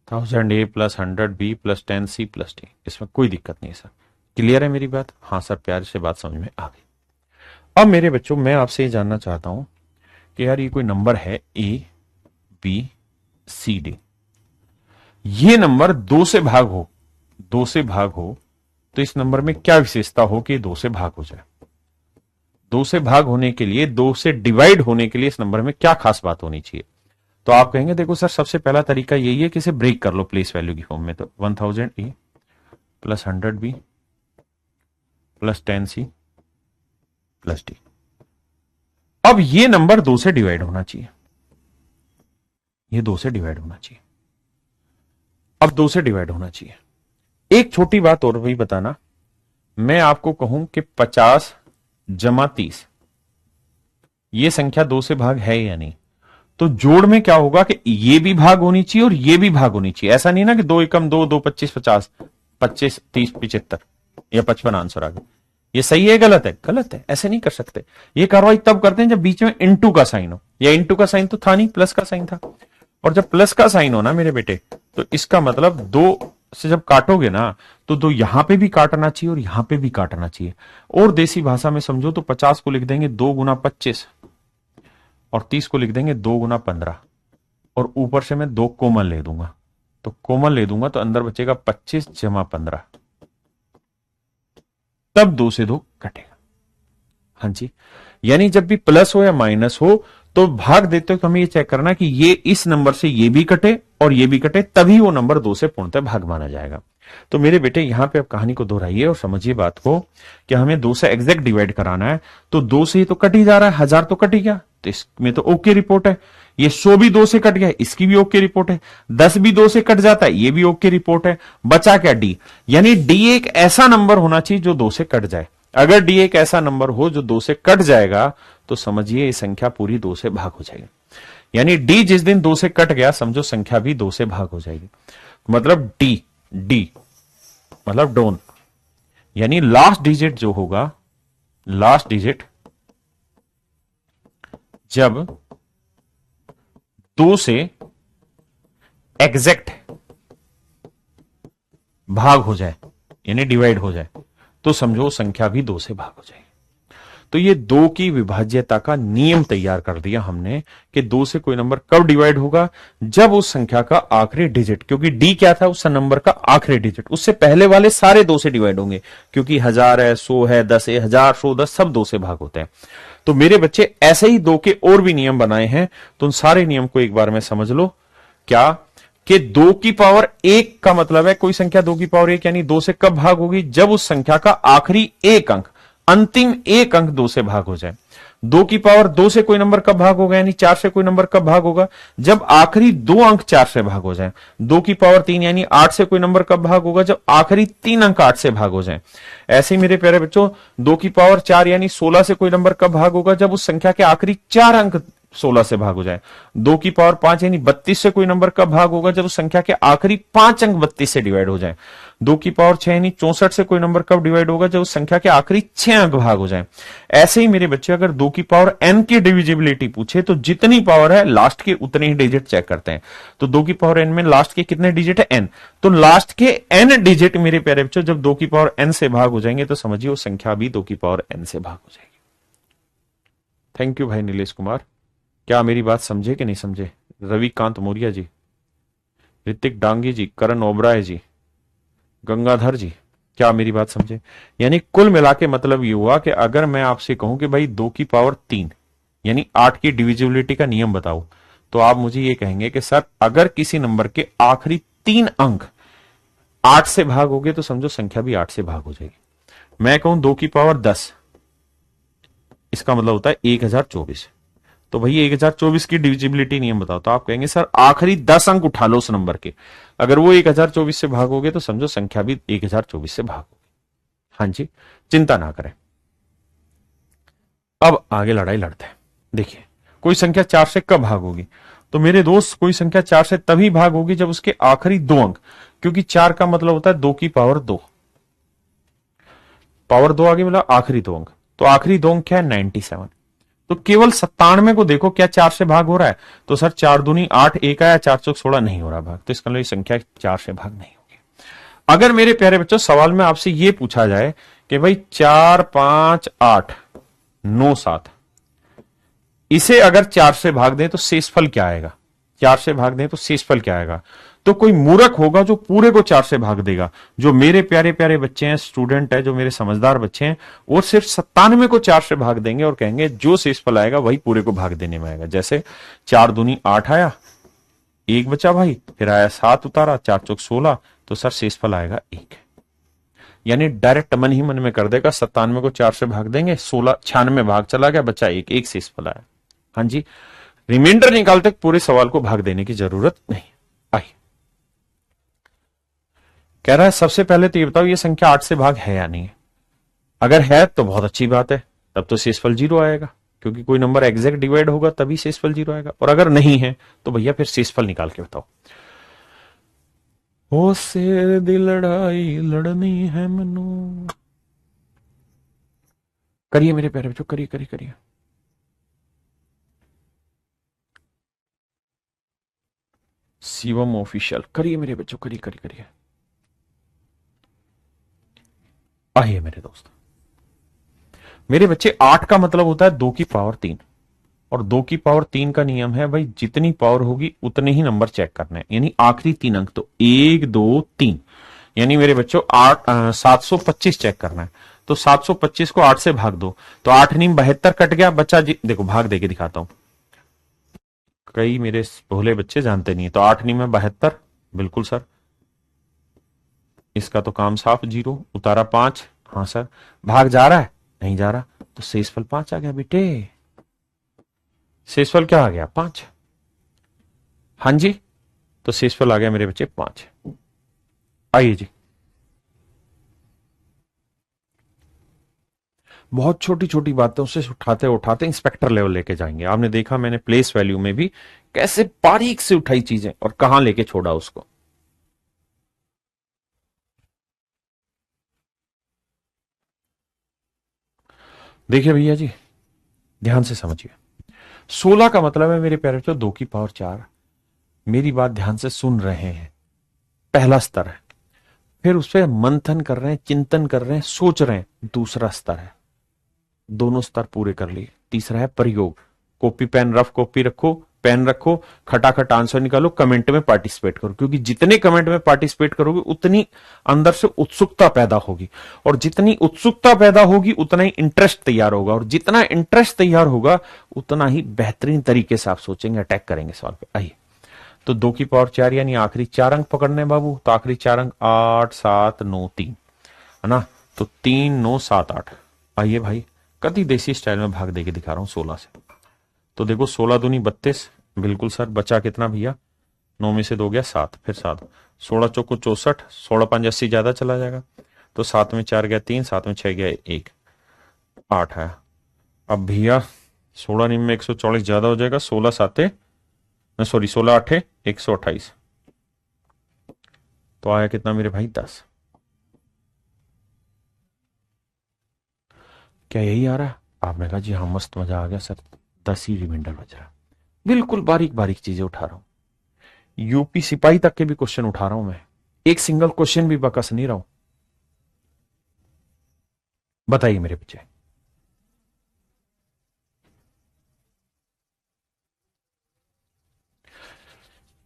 1000 A plus 100 B plus 10 C plus D, इसमें कोई दिक्कत नहीं सर। क्लियर है मेरी बात? हाँ सर, प्यार से बात समझ में आ गई। अब मेरे बच्चों मैं आपसे ये जानना चाहता हूं कि यार ये कोई नंबर है ए बी सी डी, ये नंबर 2 से भाग हो, 2 से भाग हो तो इस नंबर में क्या विशेषता हो कि 2 से भाग हो जाए? 2 से भाग होने के लिए, 2 से डिवाइड होने के लिए इस नंबर में क्या खास बात होनी चाहिए? तो आप कहेंगे देखो सर सबसे पहला तरीका यही है कि इसे ब्रेक कर लो प्लेस वैल्यू की फॉर्म में। तो 1000 A plus 100 B plus 10 C plus D. अब ये नंबर 2 से डिवाइड होना चाहिए, ये 2 से डिवाइड होना चाहिए, अब 2 से डिवाइड होना चाहिए। एक छोटी बात और भी बताना, मैं आपको कहूं कि 50 जमा 30 ये संख्या 2 से भाग है या नहीं, तो जोड़ में क्या होगा कि ये भी भाग होनी चाहिए और ये भी भाग होनी चाहिए। ऐसा नहीं ना कि 2 एकम 2, 2 25 50, 25 30 75 या 55 आंसर आ गया। ये सही है गलत है? गलत है, ऐसे नहीं कर सकते। ये कार्रवाई तब करते हैं जब बीच में इनटू का साइन हो, या इनटू का साइन तो था नहीं, प्लस का साइन था। और जब प्लस का साइन हो ना मेरे बेटे, तो इसका मतलब 2 से जब काटोगे ना तो 2 यहां पे भी काटना चाहिए और यहां पे भी काटना चाहिए। और देसी भाषा में समझो तो 50 को लिख देंगे 2 गुना 25 और 30 को लिख देंगे 2 गुना 15 और ऊपर से मैं 2 कोमल ले दूंगा। तो कोमल ले दूंगा तो अंदर बचेगा 25 जमा 15, तब 2 से 2 कटेगा। हाँ जी, यानी जब भी प्लस हो या माइनस हो तो भाग देते हो तो हमें ये चेक करना कि ये इस नंबर से ये भी कटे और ये भी कटे, तभी वो नंबर 2 से पूर्णतः भाग माना जाएगा। तो मेरे बेटे यहां पे अब कहानी को दोहराइए और समझिए बात को कि हमें 2 से एग्जैक्ट डिवाइड कराना है। तो 2 से ही तो कट ही जा रहा है, 1000 तो कट ही गया, तो इसमें तो ओके रिपोर्ट है। ये 100 भी 2 से कट गया, इसकी भी ओके रिपोर्ट है। 10 भी 2 से कट जाता है, ये भी ओके रिपोर्ट है। बचा क्या? डी, यानी डी एक ऐसा नंबर होना चाहिए जो 2 से कट जाए। अगर डी एक ऐसा नंबर हो जो 2 से कट जाएगा तो समझिए ये संख्या पूरी 2 से भाग हो जाएगी। यानी डी जिस दिन 2 से कट गया समझो संख्या भी 2 से भाग हो जाएगी। मतलब डी, डी मतलब डोंट, यानी लास्ट डिजिट जो होगा, लास्ट डिजिट जब 2 से एग्जैक्ट भाग हो जाए यानी डिवाइड हो जाए तो समझो संख्या भी 2 से भाग हो जाएगी। तो ये 2 की विभाज्यता का नियम तैयार कर दिया हमने कि 2 से कोई नंबर कब डिवाइड होगा? जब उस संख्या का आखिरी डिजिट, क्योंकि डी क्या था उस नंबर का आखिरी डिजिट, उससे पहले वाले सारे 2 से डिवाइड होंगे, क्योंकि 1000 है, 100 है, 10 है, 1000, 100, 10 सब 2 से भाग होते हैं। तो मेरे बच्चे ऐसे ही दो के और भी नियम बनाए हैं, तो उन सारे नियम को एक बार में समझ लो। क्या कि 2 की पावर 1 का मतलब है कोई संख्या 2 की पावर 1 यानी 2 से कब भाग होगी, जब उस संख्या का आखिरी एक अंक, अंतिम एक अंक 2 से भाग हो जाए। 2 की पावर 2 से कोई नंबर कब भाग होगा, यानी 4 से कोई नंबर कब भाग होगा, जब आखिरी 2 अंक 4 से भाग हो जाए। 2 की पावर 3 यानी 8 से कोई नंबर कब भाग होगा, जब आखिरी 3 अंक 8 से भाग हो जाए। ऐसे ही मेरे प्यारे बच्चों 2 की पावर 4 यानी 16 से कोई नंबर कब भाग होगा, जब उस संख्या के आखिरी 4 अंक 16 से भाग हो जाए। 2 की पावर 5 यानी 32 से कोई नंबर कब भाग होगा, जब उस संख्या के आखिरी 5 अंक 32 से डिवाइड हो जाए। 2 की पावर 6 यानी 64 से कोई नंबर कब डिवाइड होगा, जब उस संख्या के आखिरी 6 अंक भाग हो जाए। ऐसे ही मेरे बच्चे अगर 2 की पावर n की डिविजिबिलिटी पूछे तो जितनी पावर है लास्ट के उतने ही डिजिट चेक करते हैं। तो 2 की पावर n में लास्ट के कितने डिजिट है, n, तो लास्ट के n डिजिट मेरे प्यारे बच्चों जब 2 की पावर n से भाग हो जाएंगे तो समझिए वो संख्या भी 2 की पावर n से भाग हो जाएगी। थैंक यू भाई नीलेश कुमार। क्या मेरी बात समझे कि नहीं समझे? रविकांत मौर्य जी, ऋतिक डांगी जी, करण ओबराय जी, गंगाधर जी, क्या मेरी बात समझे? यानी कुल मिला के मतलब ये हुआ कि अगर मैं आपसे कहूं कि भाई 2 की पावर 3 यानी 8 की डिविजिबिलिटी का नियम बताओ, तो आप मुझे ये कहेंगे कि सर अगर किसी नंबर के आखिरी 3 अंक 8 से भाग हो गए तो समझो संख्या भी 8 से भाग हो जाएगी। मैं कहूं 2 की पावर 10, इसका मतलब होता है 1024, तो भैया 1024 की डिविजिबिलिटी नियम बताओ, तो आप कहेंगे सर आखिरी 10 अंक उठा लो उस नंबर के, अगर वो 1024 से भागोगे तो समझो संख्या भी 1024 से भागोगे। हाँ जी, चिंता ना करें। अब आगे लड़ाई लड़ते हैं। देखिए कोई संख्या 4 से कब भाग होगी, तो मेरे दोस्त कोई संख्या 4 से तभी भाग होगी जब उसके आखिरी 2 अंक, क्योंकि 4 का मतलब होता है 2 की पावर 2, पावर 2 आगे मतलब आखिरी 2 अंक, तो आखिरी 2 अंक क्या है 97, तो केवल 97 को देखो क्या 4 से भाग हो रहा है, तो सर 4 दूनी 8, 1 आया, 4 चौक 16 नहीं हो रहा भाग, तो इसका मतलब संख्या 4 से भाग नहीं होगी। अगर मेरे प्यारे बच्चों सवाल में आपसे यह पूछा जाए कि भाई 4 5 8 9 7 इसे अगर 4 से भाग दें तो शेषफल क्या आएगा, 4 से भाग दें तो शेषफल क्या आएगा, तो कोई मूर्ख होगा जो पूरे को 4 से भाग देगा। जो मेरे प्यारे प्यारे बच्चे हैं, स्टूडेंट है, जो मेरे समझदार बच्चे हैं, वो सिर्फ 97 को 4 से भाग देंगे और कहेंगे जो शेषफल आएगा वही पूरे को भाग देने में आएगा। जैसे 4 दूनी 8 आया, 1 बचा भाई, फिर आया 7 उतारा, 4 चौक 16, तो सर शेषफल आएगा 1। यानी डायरेक्ट मन ही मन में कर देगा, 97 को 4 से भाग देंगे, 16 96 भाग चला गया, बचा 1 शेषफल आया। हाँ जी, रिमाइंडर निकालते पूरे सवाल को भाग देने की जरूरत नहीं। आई कह रहा है सबसे पहले तो ये बताओ ये संख्या 8 से भाग है या नहीं है। अगर है तो बहुत अच्छी बात है, तब तो शेषफल 0 आएगा, क्योंकि कोई नंबर एग्जैक्ट डिवाइड होगा तभी शेषफल 0 आएगा। और अगर नहीं है तो भैया फिर शेषफल निकाल के बताओ। ओ शेर दी लड़ाई लड़नी है मनु, करिए मेरे प्यारे बच्चों, करिए करिए करिए। शिवम ऑफिशियल करिए मेरे बच्चों, करिए करिए करिए। आइए मेरे दोस्त, मेरे बच्चे 8 का मतलब होता है 2 की पावर 3, और 2 की पावर 3 का नियम है भाई जितनी पावर होगी उतने ही नंबर चेक करने हैं, यानी आखिरी 3 अंक, तो 1 2 3, यानी मेरे बच्चों 725 चेक करना है। तो 725 को 8 से भाग दो, तो 8 नीम 72 कट गया, बच्चा जी देखो भाग देके दिखाता हूं, कई मेरे भोले बच्चे जानते नहीं है। तो 8 नीम में 72, बिल्कुल सर, इसका तो काम साफ, 0 उतारा 5, हाँ सर, भाग जा रहा है नहीं जा रहा, तो शेषफल 5 आ गया बेटे, शेषफल क्या आ गया 5। हाँ जी, तो शेषफल आ गया मेरे बच्चे 5। आइए जी, बहुत छोटी छोटी बातों से उठाते उठाते इंस्पेक्टर लेवल लेके जाएंगे। आपने देखा मैंने प्लेस वैल्यू में भी कैसे बारीक से उठाई चीजें और कहां लेके छोड़ा उसको। देखिए भैया जी ध्यान से समझिए, 16 का मतलब है मेरे प्यारे बच्चों 2 की पावर 4। मेरी बात ध्यान से सुन रहे हैं, पहला स्तर है, फिर उस पर मंथन कर रहे हैं, चिंतन कर रहे हैं, सोच रहे हैं, दूसरा स्तर है, दोनों स्तर पूरे कर लिए। तीसरा है प्रयोग, कॉपी पेन रफ कॉपी रखो, पेन रखो, खटाखट आंसर निकालो, कमेंट में पार्टिसिपेट करो, क्योंकि जितने कमेंट में पार्टिसिपेट करोगे उतनी अंदर से उत्सुकता पैदा होगी, और जितनी उत्सुकता पैदा होगी उतना ही इंटरेस्ट तैयार होगा, और जितना इंटरेस्ट तैयार होगा उतना ही बेहतरीन तरीके से आप सोचेंगे, अटैक करेंगे सवाल पे। आइए, तो 2 की पावर 4 यानी आखिरी 4 अंक पकड़ने बाबू, तो आखिरी 4 अंक 8 7 9 3 है ना, तो 3 9 7 8। आइए भाई, कति देसी स्टाइल में भाग देके दिखा रहा हूं 16 से। तो देखो 16 दूनी 32, बिल्कुल सर, बचा कितना भैया, 9 में से 2 गया 7, फिर 7, 16 चौको 64, 16 5 80 ज्यादा चला जाएगा, तो 7 में 4 गया 3, 7 में 6 गया 1, 8 है। अब भैया 16 निम में 140 ज्यादा हो जाएगा, 16 7 सॉरी 16 8 128, तो आया कितना मेरे भाई 10। क्या यही आ रहा है? आपने कहा जी हाँ, मस्त, मजा आ गया सर, 10 ही रिमाइंडर बच रहा है। बिल्कुल बारीक बारीक चीजें उठा रहा हूं, यूपी सिपाही तक के भी क्वेश्चन उठा रहा हूं मैं, एक सिंगल क्वेश्चन भी बकस नहीं रहा हूं। बताइए मेरे बच्चे,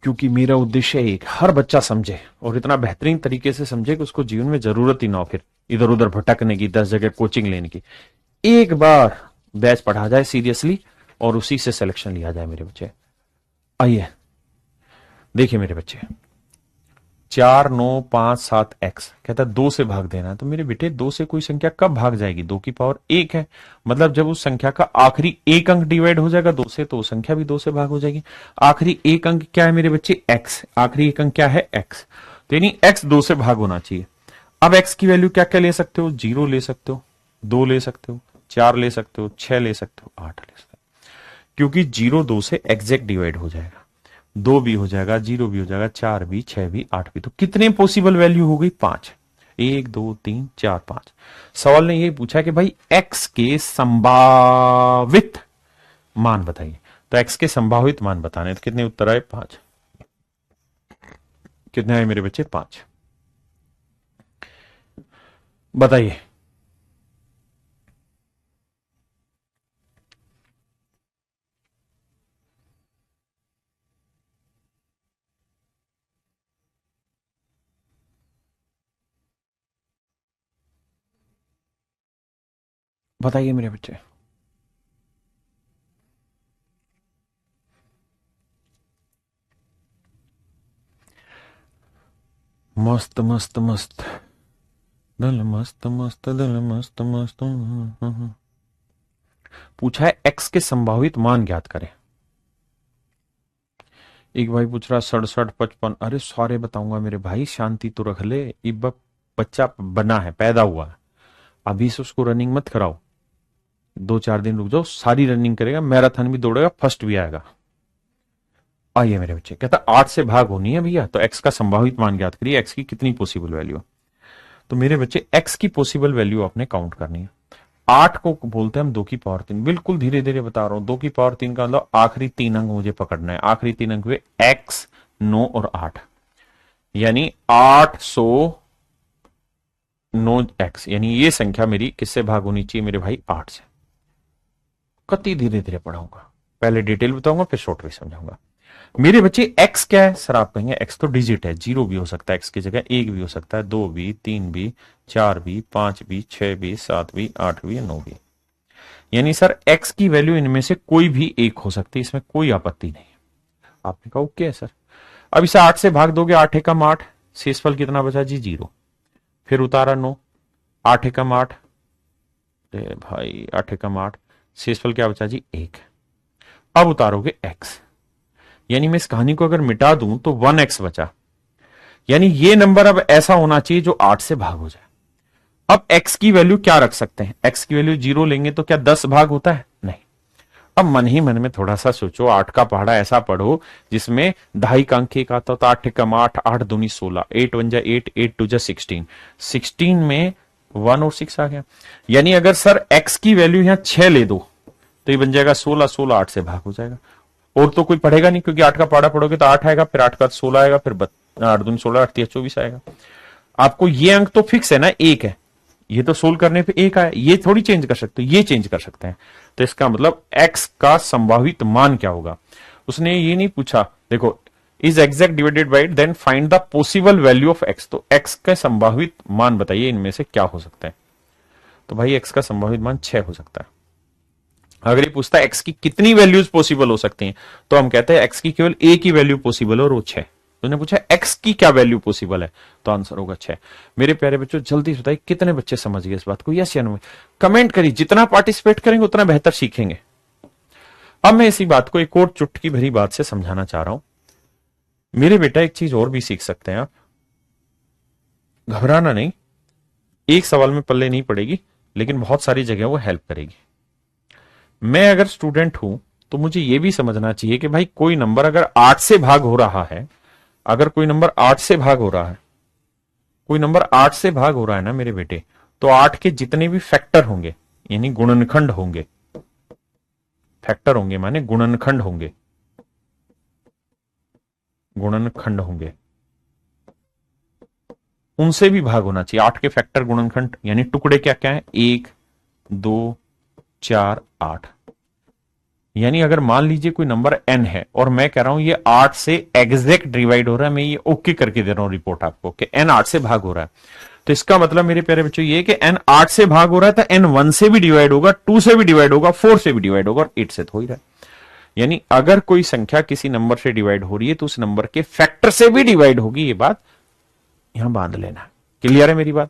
क्योंकि मेरा उद्देश्य एक, हर बच्चा समझे और इतना बेहतरीन तरीके से समझे कि उसको जीवन में जरूरत ही ना हो फिर इधर उधर भटकने की, 10 जगह कोचिंग लेने की। एक बार बैच पढ़ा जाए सीरियसली और उसी से सिलेक्शन लिया जाए मेरे बच्चे। आइए देखिए मेरे बच्चे, 4 9 5 7 x कहता है 2 से भाग देना है, तो मेरे बेटे 2 से कोई संख्या कब भाग जाएगी? 2 की पावर 1 है, मतलब जब उस संख्या का आखिरी एक अंक डिवाइड हो जाएगा 2 से, तो वो संख्या भी 2 से भाग हो जाएगी। आखिरी एक अंक क्या है मेरे बच्चे? x, आखिरी एक अंक क्या है? x, तो यानी x 2 से भाग होना चाहिए। अब x की वैल्यू क्या क्या ले सकते हो? 0 ले सकते हो, 2 ले सकते हो, 4 ले सकते हो, 6 ले सकते हो, 8 ले सकते हो, क्योंकि 0 2 से एग्जैक्ट डिवाइड हो जाएगा, 2 भी हो जाएगा, 0 भी हो जाएगा, 4 भी, 6 भी, 8 भी, तो कितने पॉसिबल वैल्यू हो गई? 5। 1 2 3 4 5। सवाल ने यही पूछा कि भाई x के संभावित मान बताइए, तो x के संभावित मान बताने, तो कितने उत्तर आए? 5। कितने आए मेरे बच्चे? 5। बताइए, बताइए मेरे बच्चे। मस्त मस्त मस्त, दल मस्त मस्त, दल मस्त मस्त। पूछा है x के संभावित मान ज्ञात करें। एक भाई पूछ रहा 67 55, अरे सारे बताऊंगा मेरे भाई, शांति तो रख ले, इब बच्चा बना है, पैदा हुआ है, अभी से उसको रनिंग मत कराओ, 2 4 दिन रुक जाओ, सारी रनिंग करेगा, मैराथन भी दौड़ेगा, फर्स्ट भी आएगा। आइए मेरे बच्चे, कहता 8 से भाग होनी है भैया, तो x का संभावित मान ज्ञात करिए, x की कितनी पॉसिबल वैल्यू है। तो मेरे बच्चे x की पॉसिबल वैल्यू आपने काउंट करनी है। 8 को बोलते हैं हम 2 की पावर 3, बिल्कुल धीरे धीरे बता रहा हूं, 2 की पावर 3 का मतलब आखिरी 3 अंक मुझे पकड़ना है, आखिरी 3 अंक हुए x 9 और 8, यानी 809x, यानी ये संख्या मेरी किससे भाग होनी चाहिए मेरे भाई? 8 से। कति धीरे धीरे पढ़ाऊंगा, पहले डिटेल बताऊंगा फिर शॉर्ट में समझाऊंगा। मेरे बच्चे x क्या है सर? आप कहेंगे x तो डिजिट है, 0 भी हो सकता है x की जगह, 1 भी हो सकता है, 2 भी, 3 भी, 4 भी, 5 भी, 6 भी, 7 भी, 8 भी, 9 भी, यानी सर x की वैल्यू इनमें से कोई भी एक हो सकती है, इसमें कोई आपत्ति नहीं है। आपने कहा ओके है सर। अब इसे 8 से भाग दोगे, 8 एकम 8, शेषफल कितना बचा जी? 0, फिर उतारा 9, 8 एकम 8, भाई 8 एकम 8, शेषफल क्या बचा जी? 1। अब उतारोगे x, यानी मैं इस कहानी को अगर मिटा दूं तो 1x बचा, यानी ये नंबर अब ऐसा होना चाहिए जो 8 से भाग हो जाए। अब x की वैल्यू क्या रख सकते हैं? x की वैल्यू 0 लेंगे तो क्या 10 भाग होता है? नहीं। अब मन ही मन में थोड़ा सा सोचो, 8 का पहाड़ा ऐसा पढ़ो जिसमें 2.5 का अंक एक आता होता, 8 एकम 8, 8 दूनी 16, 8 1 जा 8, 8 2 जा 16, 16 में 1 और 6 आ गया, यानी अगर सर x की वैल्यू यहां 6 ले दो तो ये बन जाएगा 16, 16 8 से भाग हो जाएगा, और तो कोई पढ़ेगा नहीं, क्योंकि 8 का पहाड़ा पढ़ोगे तो 8 आएगा, फिर 8 का 16 आएगा, फिर 8 दूनी 16, 8 3 24 आएगा। आपको ये अंक तो फिक्स है ना, 1 है, ये तो सोल्व करने पे 1 आया, ये थोड़ी चेंज कर सकते हो, ये चेंज कर सकते हैं। तो इसका मतलब x का संभावित मान क्या होगा? उसने ये नहीं पूछा, देखो is exact divided by then find the possible value of x, तो एक्स का संभावित मान बताइए इनमें से क्या हो सकता है। तो भाई एक्स का संभावित मान 6 हो सकता है। अगर ये पूछता है एक्स की कितनी वैल्यूज पॉसिबल हो सकती हैं, तो हम कहते हैं एक्स की केवल एक ही वैल्यू पॉसिबल है और वो 6। तो पूछा एक्स की क्या वैल्यू पॉसिबल है, तो आंसर होगा 6। मेरे प्यारे बच्चों जल्दी से बताइए कितने बच्चे समझ गए इस बात को, यस या नो? कमेंट करिए, जितना पार्टिसिपेट करेंगे उतना बेहतर सीखेंगे। अब मैं इसी बात को एक और चुटकी भरी बात से समझाना चाह रहा हूं। मेरे बेटा एक चीज और भी सीख सकते हैं आप, घबराना नहीं, एक सवाल में पल्ले नहीं पड़ेगी, लेकिन बहुत सारी जगह वो हेल्प करेगी। मैं अगर स्टूडेंट हूं तो मुझे यह भी समझना चाहिए कि भाई कोई नंबर अगर 8 से भाग हो रहा है, अगर कोई नंबर 8 से भाग हो रहा है, कोई नंबर 8 से भाग हो रहा है ना मेरे बेटे, तो 8 के जितने भी फैक्टर होंगे यानी गुणनखंड होंगे, फैक्टर होंगे माने गुणनखंड होंगे, गुणनखंड होंगे, उनसे भी भाग होना चाहिए। 8 के फैक्टर गुणनखंड यानी टुकड़े क्या क्या है, 1 2 4 8। यानी अगर मान लीजिए कोई नंबर n है और मैं कह रहा हूं ये 8 से एग्जैक्ट डिवाइड हो रहा है, मैं ये ओके करके दे रहा हूं रिपोर्ट आपको कि n 8 से भाग हो रहा है, तो इसका मतलब मेरे प्यारे बच्चों ये कि n 8 से भाग हो रहा है तो n 1 से भी डिवाइड होगा, 2 से भी डिवाइड होगा, 4 से भी डिवाइड होगा और 8 से तो हो ही रहा है। यानी अगर कोई संख्या किसी नंबर से डिवाइड हो रही है तो उस नंबर के फैक्टर से भी डिवाइड होगी, ये बात यहां बांध लेना। क्लियर है मेरी बात?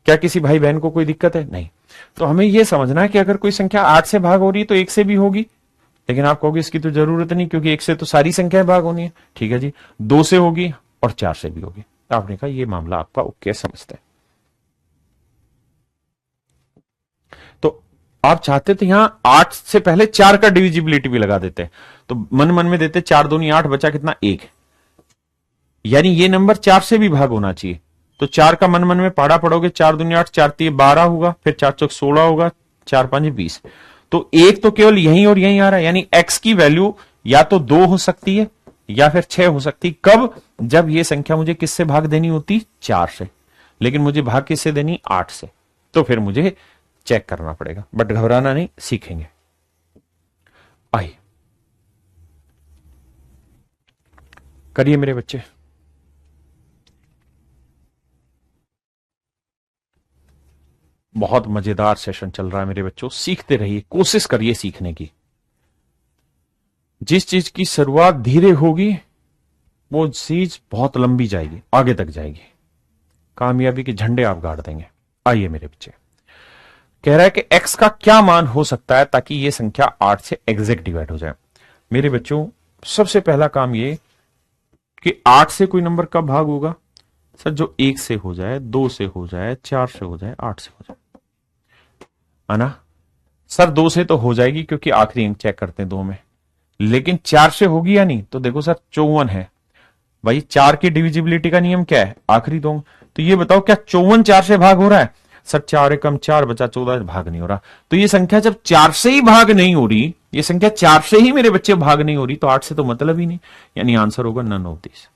क्या किसी भाई बहन को कोई दिक्कत है? नहीं। तो हमें यह समझना है कि अगर कोई संख्या 8 से भाग हो रही है तो 1 से भी होगी, लेकिन आप कहोगे इसकी तो जरूरत नहीं क्योंकि 1 से तो सारी संख्याएं भाग होनी है। ठीक है जी, 2 से होगी और 4 से भी होगी। आपने कहा यह मामला आपका ओके समझते हैं। तो आप चाहते थे यहां 8 से पहले 4 का डिविजिबिलिटी भी लगा देते, तो मन मन में देते 4 दूनी 8, बचा कितना 1, यानी ये नंबर 4 से भी भाग होना चाहिए। तो 4 का मन मन में पाड़ा पड़ोगे, 4 दूनी 8, 4 3 12 होगा, फिर 4 चौक 16 होगा, 4 5 20। तो एक तो केवल यहीं और यहीं आ रहा है, यानी x की वैल्यू या तो 2 हो सकती है या फिर 6 हो सकती है। कब? जब ये संख्या मुझे किससे भाग देनी होती? 4 से, लेकिन मुझे भाग किससे देनी? 8 से। तो फिर मुझे चेक करना पड़ेगा, बट घबराना नहीं, सीखेंगे। आइए करिए मेरे बच्चे। बहुत मजेदार सेशन चल रहा है मेरे बच्चों, सीखते रहिए, कोशिश करिए सीखने की। जिस चीज की शुरुआत धीरे होगी वो चीज बहुत लंबी जाएगी, आगे तक जाएगी, कामयाबी के झंडे आप गाड़ देंगे। आइए मेरे बच्चे, कह रहा है कि x का क्या मान हो सकता है ताकि यह संख्या 8 से एग्जैक्ट डिवाइड हो जाए। मेरे बच्चों सबसे पहला काम ये कि 8 से कोई नंबर कब भाग होगा? सर जो 1 से हो जाए, 2 से हो जाए, 4 से हो जाए, 8 से हो जाए, है ना? सर 2 से तो हो जाएगी क्योंकि आखिरी अंक चेक करते हैं 2 में, लेकिन 4 से होगी या नहीं? तो देखो सर 54 है भाई, 4 की डिविजिबिलिटी का नियम क्या है? आखिरी 2। तो ये बताओ क्या 54 4 से भाग हो रहा है? सर 4 एकम 4 बचा 14, भाग नहीं हो रहा। तो ये संख्या जब 4 से ही भाग नहीं हो रही, ये संख्या 4 से ही मेरे बच्चे भाग नहीं हो रही, तो 8 से तो मतलब ही नहीं, यानी आंसर होगा नन ऑफ दिस।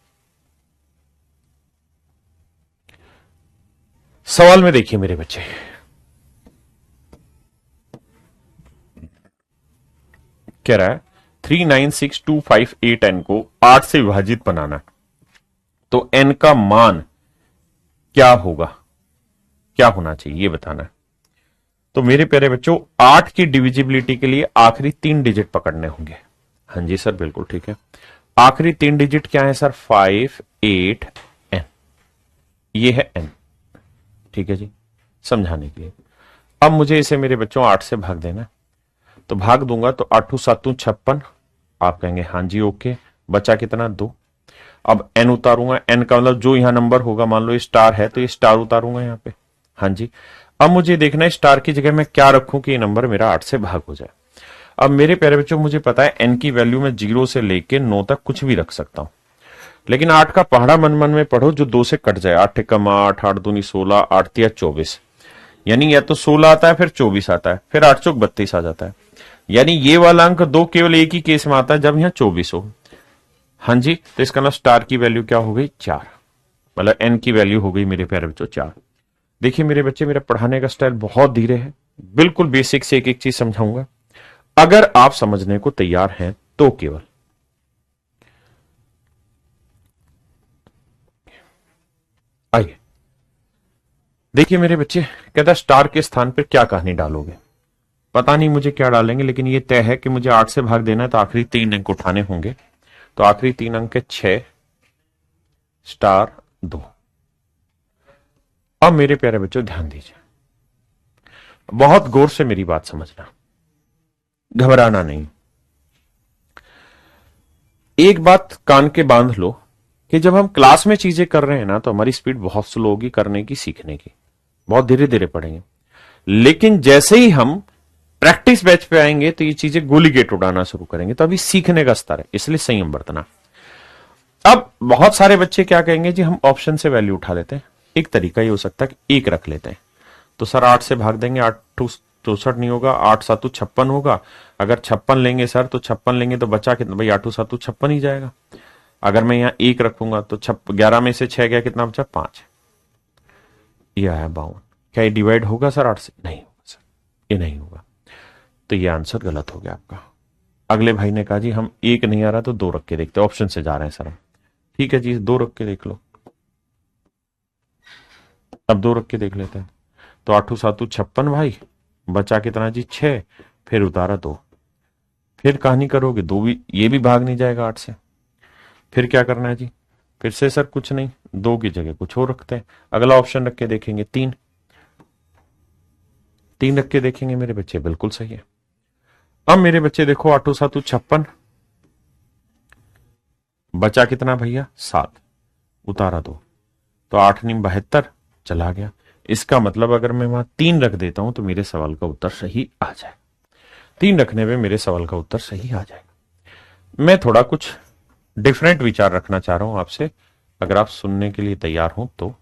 सवाल में देखिए मेरे बच्चे, कह रहा है 39625 n को 8 से विभाजित बनाना है, तो n का मान क्या होगा, क्या होना चाहिए ये बताना है। तो मेरे प्यारे बच्चों 8 की डिविजिबिलिटी के लिए आखिरी 3 डिजिट पकड़ने होंगे। हाँ जी सर बिल्कुल ठीक है, आखिरी 3 डिजिट क्या है सर? 5 8 n, ये है n। ठीक है जी, समझाने के लिए। अब मुझे इसे मेरे बच्चों 8 से भाग देना, तो भाग दूंगा तो 8 7 56, आप कहेंगे हाँ जी ओके, बचा कितना? 2। अब n उतारूंगा, n का मतलब जो यहां नंबर होगा, मान लो ये स्टार है तो ये स्टार उतारूंगा यहां पे। हाँ जी, अब मुझे देखना है स्टार की जगह मैं क्या रखूं कि ये नंबर मेरा 8 से भाग हो जाए। अब मेरे प्यारे बच्चों मुझे पता है n की वैल्यू में 0 से लेके 9 तक कुछ भी रख सकता हूं, लेकिन 8 का पहाड़ा मन मन में पढ़ो जो 2 से कट जाए। 8 एकम 8, 8 दूनी 16, 8 तिया 24, यानी या तो 16 आता है फिर 24 आता है, फिर 8 चौक 32 आ जाता है। यानी ये वाला अंक 2 केवल एक ही केस में आता है जब यहां 24 हो। हाँ जी, तो इसका मतलब स्टार की वैल्यू क्या हो गई? 4, मतलब n की वैल्यू हो गई मेरे प्यारे बच्चों 4। देखिए मेरे बच्चे, मेरा पढ़ाने का स्टाइल बहुत धीरे है, बिल्कुल बेसिक से एक एक चीज समझाऊंगा। अगर आप समझने को तैयार हैं तो केवल, आइए देखिए मेरे बच्चे, कहता स्टार के स्थान पर क्या कहानी डालोगे। पता नहीं मुझे क्या डालेंगे, लेकिन ये तय है कि मुझे 8 से भाग देना है तो आखिरी 3 अंक उठाने होंगे। तो आखिरी 3 अंक है 6 स्टार 2। अब मेरे प्यारे बच्चों ध्यान दीजिए, बहुत गौर से मेरी बात समझना, घबराना नहीं। एक बात कान के बांध लो कि जब हम क्लास में चीजें कर रहे हैं ना, तो हमारी स्पीड बहुत स्लो होगी करने की, सीखने की, बहुत धीरे धीरे पढ़ेंगे। लेकिन जैसे ही हम प्रैक्टिस बैच पे आएंगे तो ये चीजें गोली गेट उड़ाना शुरू करेंगे। तो अभी सीखने का स्तर है, इसलिए संयम बरतना। अब बहुत सारे बच्चे क्या कहेंगे, जी हम ऑप्शन से वैल्यू उठा लेते हैं। एक तरीका ये हो सकता है कि 1 रख लेते हैं, तो सर 8 से भाग देंगे, 8 64 नहीं होगा, 8 7 56 होगा। अगर 56 लेंगे सर तो 56 लेंगे तो बचा कितना भाई, 8 7 56 ही जाएगा। अगर मैं यहां 1 रखूंगा तो 11 में से 6 गया, कितना बचा 5, ये आया 52। क्या ये डिवाइड होगा सर 8 से? नहीं होगा सर, ये नहीं होगा। तो ये आंसर गलत हो गया आपका। अगले भाई ने कहा जी हम 1 नहीं आ रहा तो 2 रख के देखते, ऑप्शन से जा रहे हैं सर हम। ठीक है जी, 2 रख के देख लो। अब 2 रख के देख लेते हैं। तो 8 7 56 भाई, बचा कितना जी 6, फिर उतारा 2। फिर कहानी करोगे 2 भी, ये भी भाग नहीं जाएगा 8 से। फिर क्या करना है जी, फिर से सर कुछ नहीं, 2 की जगह कुछ और रखते हैं। अगला ऑप्शन रख के देखेंगे 3 रख के देखेंगे मेरे बच्चे, बिल्कुल सही है। अब मेरे बच्चे देखो 8 7 56, बचा कितना भैया 7, उतारा 2, तो 8 9 72 चला गया। इसका मतलब अगर मैं वहां 3 रख देता हूं तो मेरे सवाल का उत्तर सही आ जाए। 3 रखने में मेरे सवाल का उत्तर सही आ जाएगा। मैं थोड़ा कुछ डिफरेंट विचार रखना चाह रहा हूं आपसे, अगर आप सुनने के लिए तैयार हो तो।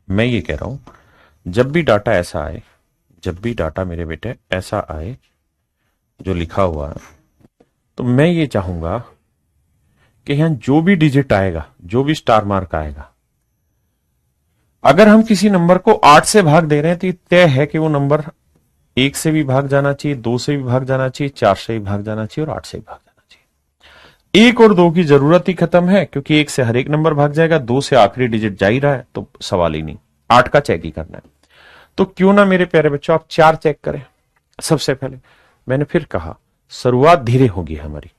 मैं ये कह रहा हूं जब भी डाटा ऐसा आए, जब भी डाटा मेरे बेटे ऐसा आए जो लिखा हुआ है, तो मैं ये चाहूंगा कि यहां जो भी डिजिट आएगा, जो भी स्टार मार्क आएगा, अगर हम किसी नंबर को 8 से भाग दे रहे हैं तो ये तय है कि वो नंबर 1 से भी भाग जाना चाहिए, 2 से भी भाग जाना चाहिए, 4 से भी भाग जाना चाहिए और 8 से भी भाग जाना चाहिए। 1 और 2 की जरूरत ही खत्म है, क्योंकि 1 से हर एक नंबर भाग जाएगा, 2 से आखिरी डिजिट जा ही रहा है, तो सवाल ही नहीं। 8 का चेक ही करना है। तो क्यों ना मेरे प्यारे बच्चों आप 4 चेक करें। सबसे पहले मैंने फिर कहा शुरुआत धीरे होगी हमारी,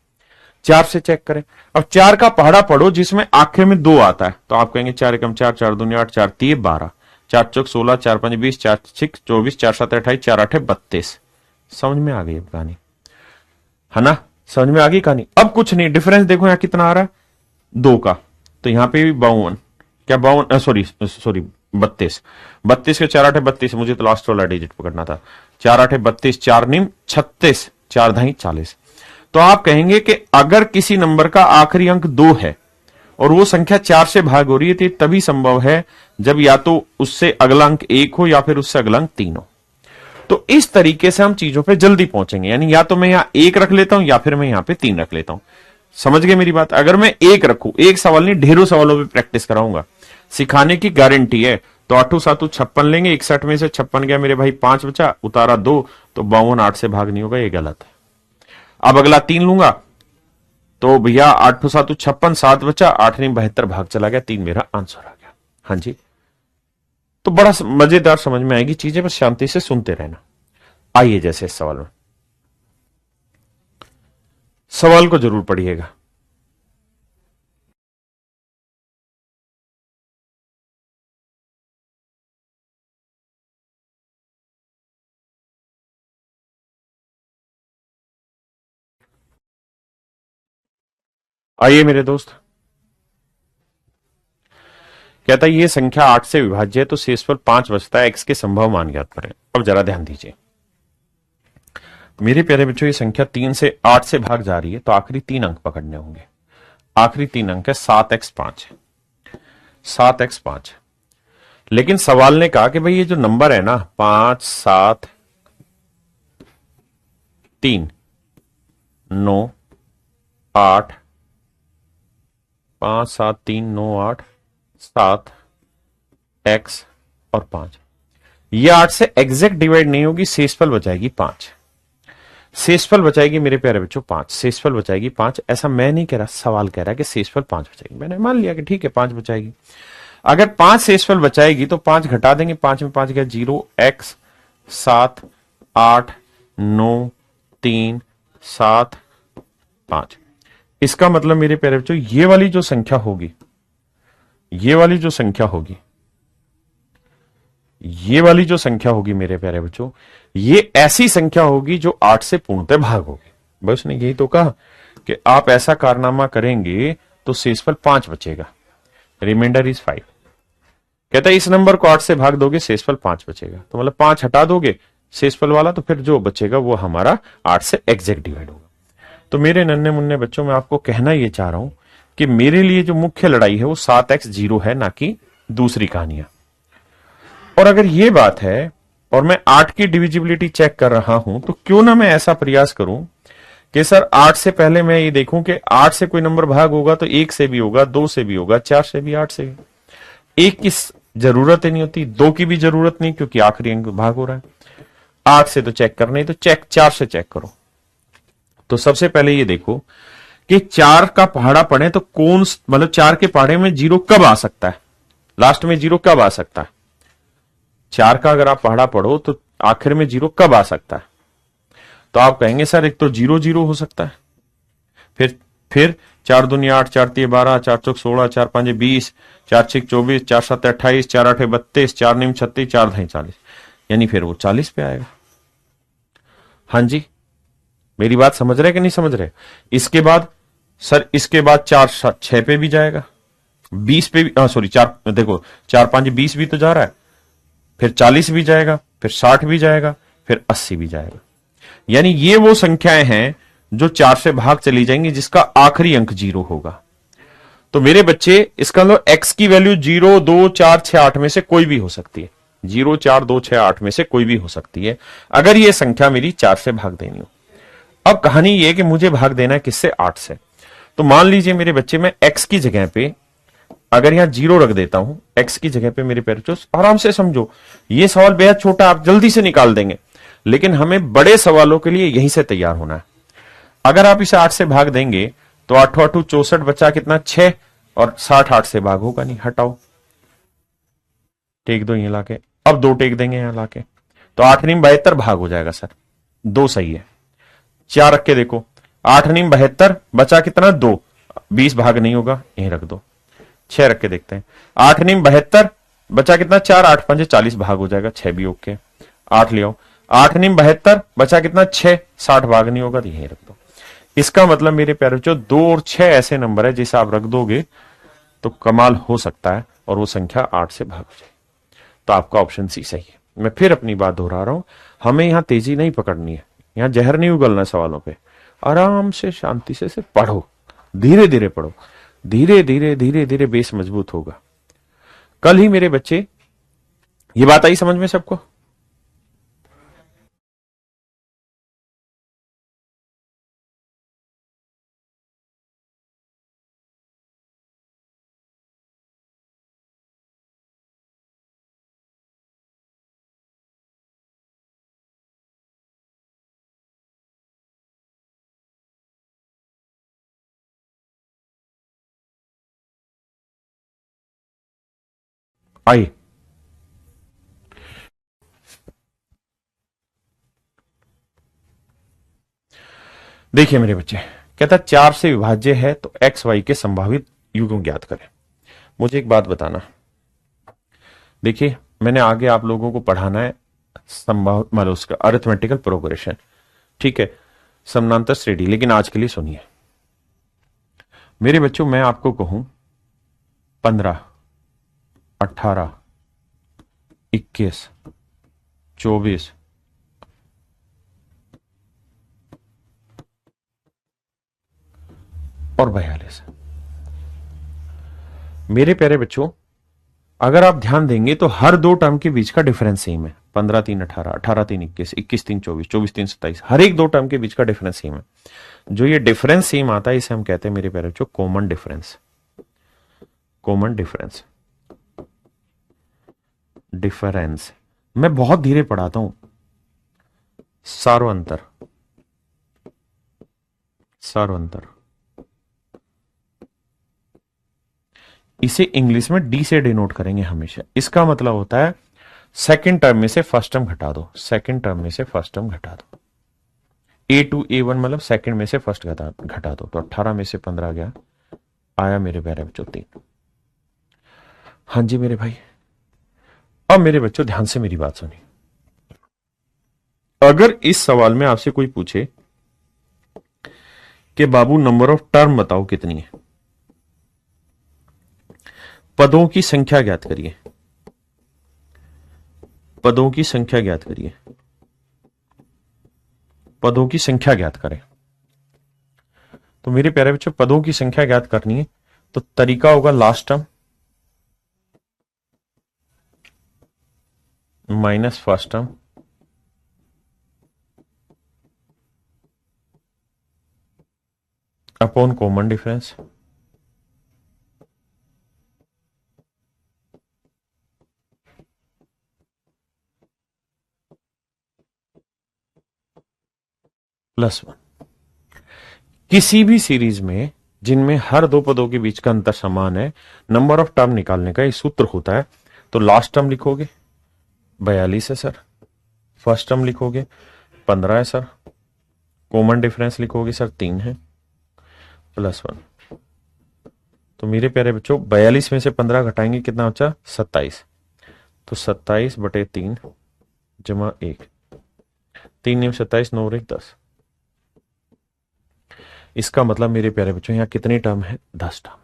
4 से चेक करें। अब 4 का पहाड़ा पढ़ो जिसमें आखिर में 2 आता है, तो आप कहेंगे 4 एकम 4, 4 दूनी 8, 4 3 12, 4 चौक 16, 4 5 20, 4 6 24, 4 7 28, 4 8 32। समझ में आ गई अब कहानी, है ना? समझ में आ गई कहानी। अब कुछ नहीं, डिफरेंस देखो यहां कितना आ रहा है 2 का, तो यहां पे भी 52, क्या 52, सॉरी 32, 32 के 4 8 32, मुझे तो लास्ट वाला डिजिट पकड़ना था। 4 8 32, 4 निम 36, 4 धाई 40। तो आप कहेंगे कि अगर किसी नंबर का आखिरी अंक 2 है और वो संख्या 4 से भाग हो रही है, तो तभी संभव है जब या तो उससे अगला अंक 1 हो या फिर उससे अगला अंक 3 हो। तो इस तरीके से हम चीजों पे जल्दी पहुंचेंगे, यानी या तो मैं यहां 1 रख लेता हूं या फिर मैं यहां पे 3 रख लेता हूं। समझ गए मेरी बात? अगर मैं 1 रखूं, एक सवाल नहीं ढेरों सवालों पे प्रैक्टिस कराऊंगा, सिखाने की गारंटी है। तो 8 7 56 लेंगे, 61 में से 56 गया मेरे भाई, 5 बचा, उतारा 2, तो 52 8 से भाग नहीं होगा, ये गलत है। अब अगला 3 लूंगा, तो भैया 8 7 56, 7 बचा, 8 नहीं 72 भाग चला गया, 3 मेरा आंसर आ गया। हाँ जी, तो बड़ा मजेदार समझ में आएगी चीजें, बस शांति से सुनते रहना। आइए जैसे इस सवाल में, सवाल को जरूर पढ़िएगा। आइए मेरे दोस्त, कहता है ये संख्या 8 से विभाज्य है तो शेषफल 5 बचता है, एक्स के संभव मान ज्ञात करें। अब जरा ध्यान दीजिए मेरे प्यारे बच्चों, ये संख्या 3 से 8 से भाग जा रही है, तो आखिरी 3 अंक पकड़ने होंगे। आखिरी 3 अंक है 7x5, 7x5। लेकिन सवाल ने कहा कि भाई ये जो नंबर है ना 5 7 3 9 8, 5 7 3 9 8 7 x और 5, ये 8 से एग्जैक्ट डिवाइड नहीं होगी, शेषफल बचाएगी 5। शेषफल बचाएगी मेरे प्यारे बच्चों 5, शेषफल बचाएगी 5। ऐसा मैं नहीं कह रहा, सवाल कह रहा है कि शेषफल 5 बचाएगी। मैंने मान लिया कि ठीक है 5 बचाएगी। अगर 5 शेषफल बचाएगी तो 5 घटा देंगे, 5 में 5 गया 0, x 7 8 9 3 7 5। इसका मतलब मेरे प्यारे बच्चों ये वाली जो संख्या होगी, ये वाली जो संख्या होगी, ये वाली जो संख्या होगी मेरे प्यारे बच्चों, ये ऐसी संख्या होगी जो 8 से पूर्णतः भाग होगी। बस ने यही तो कहा कि आप ऐसा कारनामा करेंगे तो शेषफल 5 बचेगा, रिमाइंडर इज 5। कहता है इस नंबर को 8 से भाग दोगे शेषफल 5 बचेगा, तो मतलब 5 हटा दोगे शेषफल वाला, तो फिर जो बचेगा वो हमारा 8 से एग्जैक्ट डिवाइड होगा। तो मेरे नन्हे मुन्ने बच्चों, मैं आपको कहना ये चाह रहा हूं कि मेरे लिए जो मुख्य लड़ाई है वो 7x 0 है, ना कि दूसरी कहानियां। और अगर ये बात है और मैं 8 की डिविजिबिलिटी चेक कर रहा हूं, तो क्यों ना मैं ऐसा प्रयास करूं कि सर 8 से पहले मैं ये देखूं कि 8 से कोई नंबर भाग होगा तो 1 से भी होगा, 2 से भी होगा, 4 से भी, 8 से भी। 1 की जरूरत ही नहीं होती, 2 की भी जरूरत नहीं क्योंकि आखिरी अंक भाग हो रहा है। 8 से तो चेक करना ही, तो चेक 4 से चेक करो। तो सबसे पहले ये देखो कि 4 का पहाड़ा पड़े तो कौन, मतलब 4 के पहाड़े में 0 कब आ सकता है, लास्ट में 0 कब आ सकता है। 4 का अगर आप पहाड़ा पढ़ो तो आखिर में 0 कब आ सकता है, तो आप कहेंगे सर एक तो 0 0 हो सकता है, फिर 4 दूनी 8, 4 तीन 12, 4 चौक 16, 4 5 20, 4 6 24, 4 7 28, 4 8 32, 4 9 36, 4 10 40, यानी फिर वो 40 पे आएगा। हां जी, मेरी बात समझ रहे कि नहीं समझ रहे। इसके बाद सर, इसके बाद 4 6 पे भी जाएगा, 20 पे भी, सॉरी 4, देखो 4 5 20 भी तो जा रहा है, फिर 40 भी जाएगा, फिर 60 भी जाएगा, फिर 80 भी जाएगा। यानी ये वो संख्याएं हैं जो 4 से भाग चली जाएंगी जिसका आखिरी अंक 0 होगा। तो मेरे बच्चे, इसका मतलब x की वैल्यू 0 2 4 6 8 में से कोई भी हो सकती है, 0 4 2 6 8 में से कोई भी हो सकती है, अगर ये संख्या मेरी 4 से भाग देनी हो। अब कहानी ये कि मुझे भाग देना है किससे, 8 से। तो मान लीजिए मेरे बच्चे, मैं x की जगह पे अगर यहां 0 रख देता हूं, x की जगह पे मेरे पेरेंट्स, आराम से समझो, ये सवाल बेहद छोटा, आप जल्दी से निकाल देंगे, लेकिन हमें बड़े सवालों के लिए यहीं से तैयार होना है। अगर आप इसे 8 से भाग देंगे तो 8 8 64 बचा कितना, 6, और 60 8 से भाग होगा नहीं, हटाओ, टेक दो ये लाके, अब 2 टेक देंगे यहां लाके, तो 8 नीम 72 भाग हो जाएगा सर, 2 सही है। 4 रख के देखो, 8 नीम 72 बचा कितना, 2, 20 भाग नहीं होगा, यहीं रख दो। 6 रख के देखते हैं, 8 नीम 72 बचा कितना, 4, 8 5 40 भाग हो जाएगा, 6 भी ओके। 8 ले आओ, 8 नीम 72 बचा कितना, 6, 60 भाग नहीं होगा, तो यहीं रख दो। इसका मतलब मेरे प्यारे बच्चों 2 और 6 ऐसे नंबर है जिसे आप रख दोगे तो कमाल हो सकता है और वो संख्या 8 से भाग जाए। तो आपका ऑप्शन सी सही है। मैं फिर अपनी बात दोहरा रहा हूं, हमें यहां तेजी नहीं पकड़नी है, यहां जहर नहीं उगलना सवालों पे, आराम से शांति से पढ़ो, धीरे धीरे पढ़ो, धीरे धीरे धीरे धीरे बेस मजबूत होगा। कल ही मेरे बच्चे, ये बात आई समझ में सबको? आई, देखिए मेरे बच्चे, कहता 4 से विभाज्य है तो एक्स वाई के संभावित युग्म ज्ञात करें। मुझे एक बात बताना, देखिए मैंने आगे आप लोगों को पढ़ाना है संभाव, मतलब उसका अरिथमेटिकल प्रोग्रेशन, ठीक है, समानांतर श्रेणी, लेकिन आज के लिए सुनिए मेरे बच्चों, मैं आपको कहूं 15 18 21 24 और 42, मेरे प्यारे बच्चों अगर आप ध्यान देंगे तो हर 2 टर्म के बीच का डिफरेंस सेम है, 15 3 18, 18 3 21, 21 3 24, 24 3 27, हर एक 2 टर्म के बीच का डिफरेंस सेम है। जो ये डिफरेंस सेम आता है इसे हम कहते हैं मेरे प्यारे बच्चों common difference. Common difference, difference मैं बहुत धीरे पढ़ाता हूं, सार्वंतर, सार्वंतर, इसे इंग्लिश में डी से डिनोट करेंगे हमेशा। इसका मतलब होता है सेकंड टर्म में से फर्स्ट टर्म घटा दो, सेकंड टर्म में से फर्स्ट टर्म घटा दो। A2 A1 मतलब सेकंड में से फर्स्ट घटा दो, तो 18 में से 15 गया, आया मेरे प्यारे बच्चों 3। हाँ जी मेरे भाई, अब मेरे बच्चों ध्यान से मेरी बात सुनिए। अगर इस सवाल में आपसे कोई पूछे कि बाबू नंबर ऑफ टर्म बताओ कितनी है, पदों की संख्या ज्ञात करिए, पदों की संख्या ज्ञात करिए, पदों की संख्या ज्ञात करें, तो मेरे प्यारे बच्चों पदों की संख्या ज्ञात करनी है तो तरीका होगा last term minus first term upon common difference, +1। किसी भी सीरीज में जिनमें हर दो पदों के बीच का अंतर समान है, नंबर ऑफ टर्म निकालने का ये सूत्र होता है। तो लास्ट टर्म लिखोगे 42 है सर, फर्स्ट टर्म लिखोगे 15 है सर, कॉमन डिफरेंस लिखोगे सर 3 है, +1। तो मेरे प्यारे बच्चों 42 में से 15 घटाएंगे कितना बचा, 27। तो 27/3 जमा 1, 3×27 9 और 1 10। इसका मतलब मेरे प्यारे बच्चों यहां कितने टर्म है, 10 टर्म।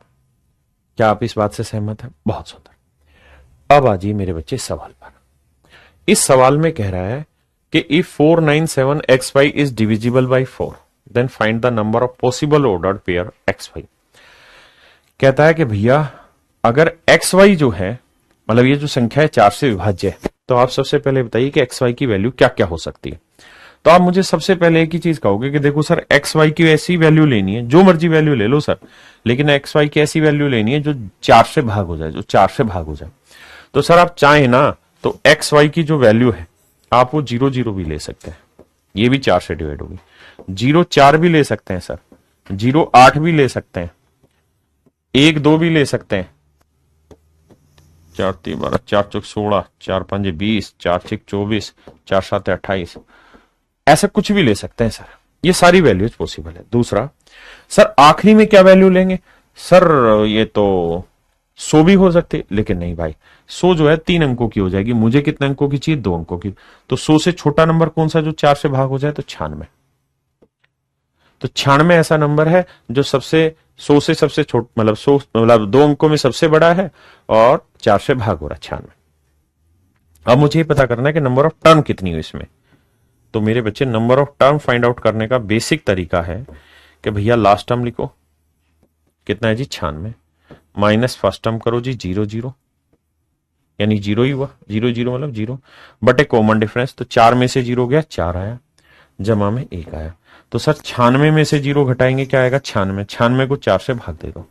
क्या आप इस बात से सहमत हैं? बहुत सुंदर। अब आ जाइए मेरे बच्चे सवाल पर। इस सवाल में कह रहा है कि if 497xy is divisible by 4 then find the number of possible ordered pair xy। कहता है कि भैया अगर xy जो है, मतलब ये जो संख्या है 4 से विभाज्य है, तो आप सबसे पहले बताइए कि xy की वैल्यू क्या क्या हो सकती है। तो आप मुझे सबसे पहले एक ही चीज कहोगे कि देखो सर एक्स वाई की ऐसी वैल्यू लेनी है, जो मर्जी वैल्यू ले लो सर, लेकिन एक्स वाई की ऐसी वैल्यू लेनी है जो 4 से भाग हो जाए, जो 4 से भाग हो जाए। तो सर आप चाहें ना तो एक्स वाई की जो वैल्यू है आप वो 0 0 भी ले सकते हैं, ये भी 4 से डिवाइड होगी। 0 4 भी ले सकते हैं सर, 0 8 भी ले सकते हैं, 1 2 भी ले सकते हैं, 4 3 12, 4 4 16, 4 5 20, 4 6 24, 4 7 28, ऐसा कुछ भी ले सकते हैं सर। ये सारी वैल्यूज पॉसिबल है। दूसरा सर आखिरी में क्या वैल्यू लेंगे, सर ये तो 100 भी हो सकती है, लेकिन नहीं भाई 100 जो है 3 अंकों की हो जाएगी, मुझे कितने अंकों की चाहिए, 2 अंकों की। तो 100 से छोटा नंबर कौन सा जो 4 से भाग हो जाए, तो 96। तो 96 ऐसा नंबर है जो सबसे 100 से सबसे छोट मतलब 100 मतलब 2 अंकों में सबसे बड़ा है और 4 से भाग हो रहा है 96। अब मुझे ये पता करना है कि नंबर ऑफ टर्म कितनी हुई इसमें। तो मेरे बच्चे number of term find out करने का बेसिक तरीका है कि भैया लास्ट टर्म लिखो कितना है जी 96, माइनस फर्स्ट टर्म करो जी 0 0, यानी 0 ही हुआ, 0 0 मतलब 0 बटे कॉमन डिफरेंस, तो 4 में से 0 गया 4 आया, जमा में 1 आया। तो सर 96 में से 0 घटाएंगे क्या आएगा, 96, 96 को 4 से भाग दे दो,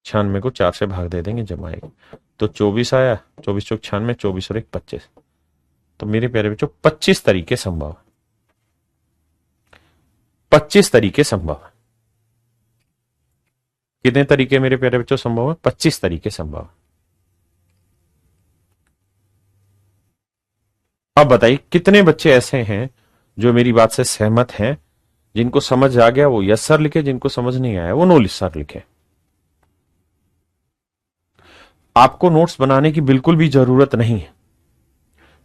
96 को 4 से भाग दे देंगे, जमा 1, तो 24 आया, 24 चौक 96, 24 और 1 25। तो मेरे प्यारे बच्चों 25 तरीके संभव, 25 तरीके संभव है। कितने तरीके मेरे प्यारे बच्चों संभव है, 25 तरीके संभव है। अब बताइए कितने बच्चे ऐसे हैं जो मेरी बात से सहमत हैं, जिनको समझ आ गया वो यस सर लिखे, जिनको समझ नहीं आया वो नो सर लिखे। आपको नोट्स बनाने की बिल्कुल भी जरूरत नहीं है,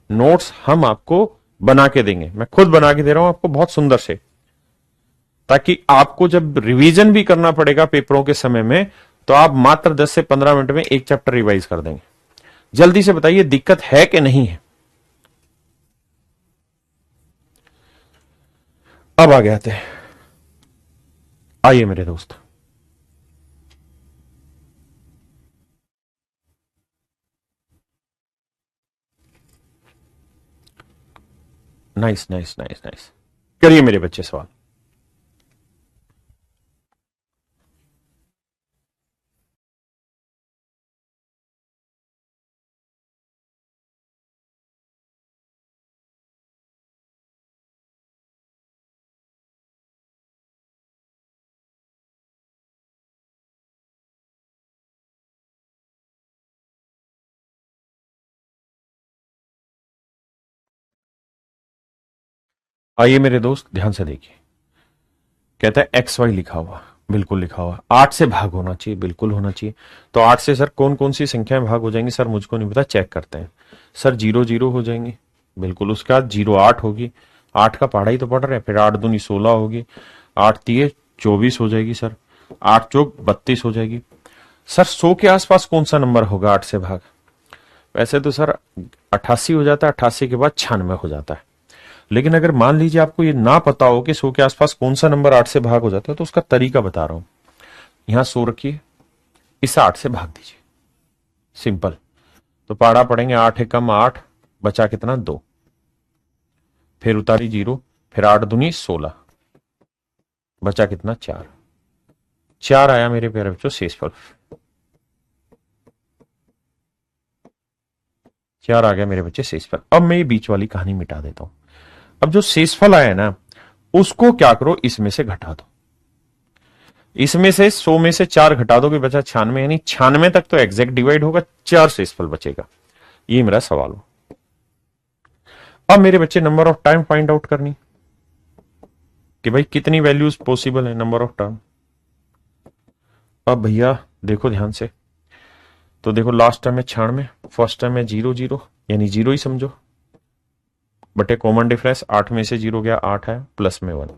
नोट्स हम आपको बना के देंगे, मैं खुद बना के दे रहा हूं आपको बहुत सुंदर से, ताकि आपको जब रिवीजन भी करना पड़ेगा पेपरों के समय में तो आप मात्र 10 से 15 मिनट में एक चैप्टर रिवाइज कर देंगे। जल्दी से बताइए दिक्कत है कि नहीं है। अब आगे आते हैं, आइए मेरे दोस्त। नाइस नाइस नाइस नाइस, करिए मेरे बच्चे सवाल। आइए मेरे दोस्त ध्यान से देखिए, कहता है एक्स वाई लिखा हुआ, बिल्कुल लिखा हुआ, 8 से भाग होना चाहिए, बिल्कुल होना चाहिए। तो 8 से सर कौन कौन सी संख्याएं भाग हो जाएंगी? सर मुझको नहीं पता, चेक करते हैं। सर 0 0 हो जाएंगी, बिल्कुल। उसके बाद 0 8 होगी, 8 का पढ़ा ही तो पढ़ रहे हैं। फिर 8 दूनी 16 होगी, 8 3 24 हो जाएगी सर, 8 चौक 32 हो जाएगी। सर 100 के आसपास कौन सा नंबर होगा 8 से भाग? वैसे तो सर 88 हो जाता है, 88 के बाद 96 हो जाता है। लेकिन अगर मान लीजिए आपको ये ना पता हो कि 100 के आसपास कौन सा नंबर 8 से भाग हो जाता है, तो उसका तरीका बता रहा हूं। यहां 100 रखिए, इसे 8 से भाग दीजिए, सिंपल। तो पाड़ा पड़ेंगे 8 एकम 8, बचा कितना 2, फिर उतारी 0, फिर 8 दूनी 16, बचा कितना 4। 4 आया मेरे प्यारे बच्चों शेषफल, 4 आ गया मेरे बच्चे शेषफल। अब मैं ये बीच वाली कहानी मिटा देता हूं। अब जो शेषफल आया ना, उसको क्या करो, इसमें से घटा दो। इसमें से 100 में से 4 घटा दो, कि बचा 96, यानी 96 तक तो एग्जैक्ट डिवाइड होगा, 4 शेषफल बचेगा। ये मेरा सवाल हो। अब मेरे बच्चे number of time find out करनी, कि भाई कितनी वैल्यूज पॉसिबल है नंबर ऑफ टर्म। अब भैया देखो ध्यान से, तो देखो लास्ट टर्म है 96, फर्स्ट टर्म है 0 0, यानी 0 ही समझो, बटे कॉमन डिफरेंस 8 में से 0 गया 8 है, प्लस में 1।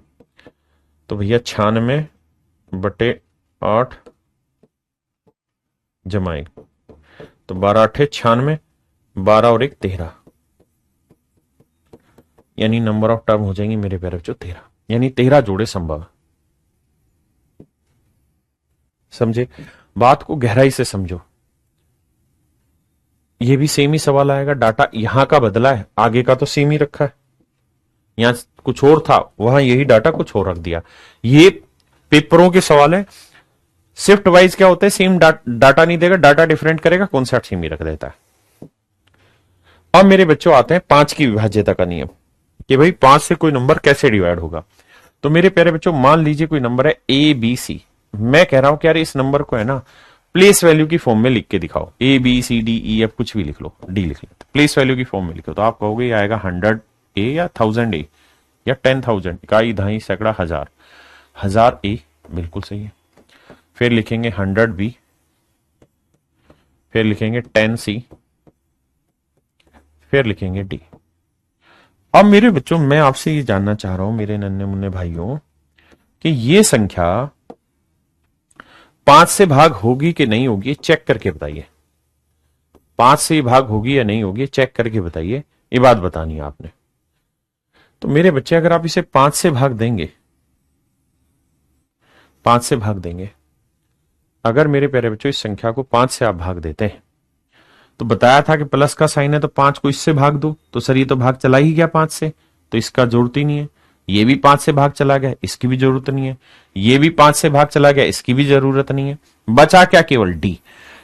तो भैया 96 बटे 8 जमा 1, तो 12 8 96, 12 और 1 13, यानी नंबर ऑफ टर्म हो जाएंगी मेरे प्यारे बच्चों 13, यानी 13 जोड़े संभव। समझे? बात को गहराई से समझो। ये भी सेम ही सवाल आएगा, डाटा यहां का बदला है, आगे का तो सेम ही रखा है। यहां कुछ और था, वहां यही डाटा कुछ और रख दिया। ये पेपरों के सवाल है, शिफ्ट वाइज क्या होता है, सेम डाटा नहीं देगा, डाटा डिफरेंट करेगा, कॉन्सेप्ट सेम ही रख देता है। अब मेरे बच्चों आते हैं 5 की विभाज्यता का नियम, कि भाई 5 से कोई नंबर कैसे डिवाइड होगा। तो मेरे प्यारे बच्चों मान लीजिए कोई नंबर है ए बी सी, मैं कह रहा हूं कि यार इस नंबर को है ना प्लेस वैल्यू की फॉर्म में लिख के दिखाओ, A B C D E F कुछ भी लिख लो, डी लिख लो, प्लेस वैल्यू की फॉर्म में लिखो। तो आप कहोगे ये आएगा 100 ए या 1000 ए या 10,000, इकाई दहाई सैकड़ा हजार, 1000 ए, बिल्कुल सही है। फिर लिखेंगे 100 बी, फिर लिखेंगे 10 सी, फिर लिखेंगे डी। अब मेरे बच्चों मैं आपसे ये जानना चाह रहा हूं मेरे नन्हे मुन्ने भाइयों, कि ये संख्या 5 से भाग होगी कि नहीं होगी, चेक करके बताइए। 5 से भाग होगी या नहीं होगी, चेक करके बताइए, ये बात बतानी है आपने। तो मेरे बच्चे अगर आप इसे 5 से भाग देंगे, 5 से भाग देंगे, अगर मेरे प्यारे बच्चों इस संख्या को 5 से आप भाग देते हैं, तो बताया था कि प्लस का साइन है तो 5 को इससे भाग दो, तो सर ये तो भाग चला ही गया 5 से, तो इसका जरूरत ही नहीं है। ये भी 5 से भाग चला गया, इसकी भी जरूरत नहीं है। ये भी 5 से भाग चला गया, इसकी भी जरूरत नहीं है। बचा क्या? केवल डी।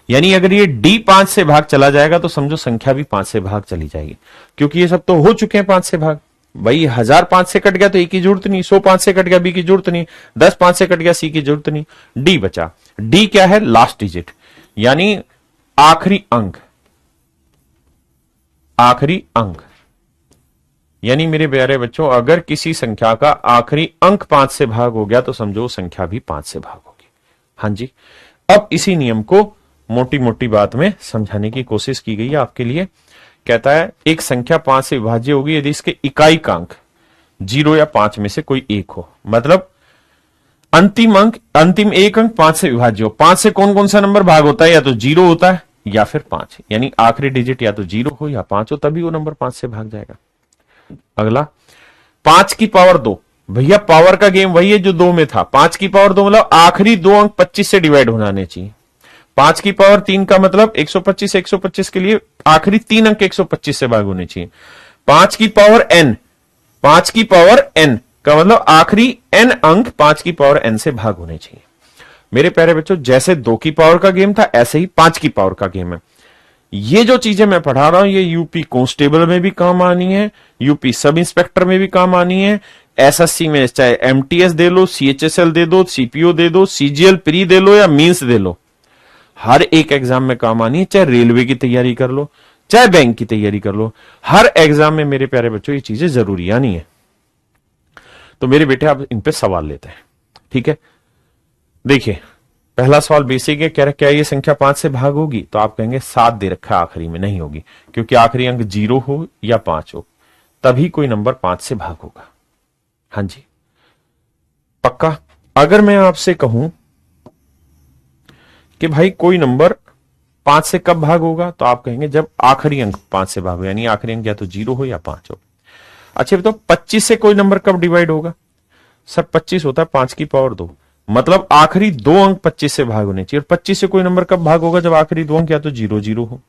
यानी अगर ये डी 5 से भाग चला जाएगा तो समझो संख्या भी 5 से भाग चली जाएगी, क्योंकि ये सब तो हो चुके हैं 5 से भाग। भाई 1000 5 से कट गया तो ए की जरूरत नहीं, 100 5 से कट गया बी की जरूरत नहीं, 10 5 से कट गया सी की जरूरत नहीं, डी बचा। डी क्या है? लास्ट डिजिट, यानी आखिरी अंक, आखिरी अंक। यानी मेरे प्यारे बच्चों अगर किसी संख्या का आखिरी अंक 5 से भाग हो गया तो समझो संख्या भी 5 से भाग होगी। हां जी, अब इसी नियम को मोटी मोटी बात में समझाने की कोशिश की गई है आपके लिए। कहता है एक संख्या 5 से विभाज्य होगी यदि इसके इकाई का अंक 0 या 5 में से कोई एक हो, मतलब अंतिम अंक, अंतिम एक अंक 5 से विभाज्य हो। 5 से कौन कौन सा नंबर भाग होता है? या तो 0 होता है या फिर 5, यानी आखिरी डिजिट या तो 0 हो या 5 हो, तभी वो नंबर 5 से भाग जाएगा। अगला 5 की पावर 2, भैया पावर का गेम वही है जो 2 में था। 5 की पावर 2 मतलब आखिरी 2 अंक 25 से डिवाइड होने चाहिए। 5 की पावर 3 का मतलब 125, 125 के लिए आखिरी 3 अंक 125 से भाग होने चाहिए। 5 की पावर n, 5 की पावर n का मतलब आखिरी n अंक 5 की पावर n से भाग होने चाहिए। मेरे प्यारे बच्चों जैसे 2 की पावर का गेम था ऐसे ही 5 की पावर का गेम है। ये जो चीजें मैं पढ़ा रहा हूं ये यूपी कांस्टेबल में भी काम आनी है, यूपी सब इंस्पेक्टर में भी काम आनी है, एसएससी में चाहे एमटीएस दे लो, सीएचएसएल दे दो, सीपीओ दे दो, सीजीएल प्री दे लो या मीन्स दे लो, हर एक एग्जाम में काम आनी है। चाहे रेलवे की तैयारी कर लो, चाहे बैंक की तैयारी कर लो, हर एग्जाम में मेरे प्यारे बच्चों ये चीजें जरूरी आनी है। तो मेरे बेटे आप इन पे सवाल लेते हैं, ठीक है। देखिए पहला सवाल बेसिक है, कह रहा क्या ये संख्या 5 से भाग होगी, तो आप कहेंगे 7 दे रखा है आखिरी में, नहीं होगी, क्योंकि आखिरी अंक 0 हो या 5 हो तभी कोई नंबर 5 से भाग होगा। हाँ जी पक्का। अगर मैं आपसे कहूं कि भाई कोई नंबर 5 से कब भाग होगा, तो आप कहेंगे जब आखिरी अंक 5 से भाग हो, यानी आखिरी अंक या तो 0 हो या 5 हो। अच्छा बताओ 25 से कोई नंबर कब डिवाइड होगा, सर 25 होता है 5 की पावर 2, मतलब आखिरी दो अंक 25 से भाग होने चाहिए। और 25 से कोई नंबर कब भाग होगा, जब आखिरी दो अंक या तो 0 0 हो,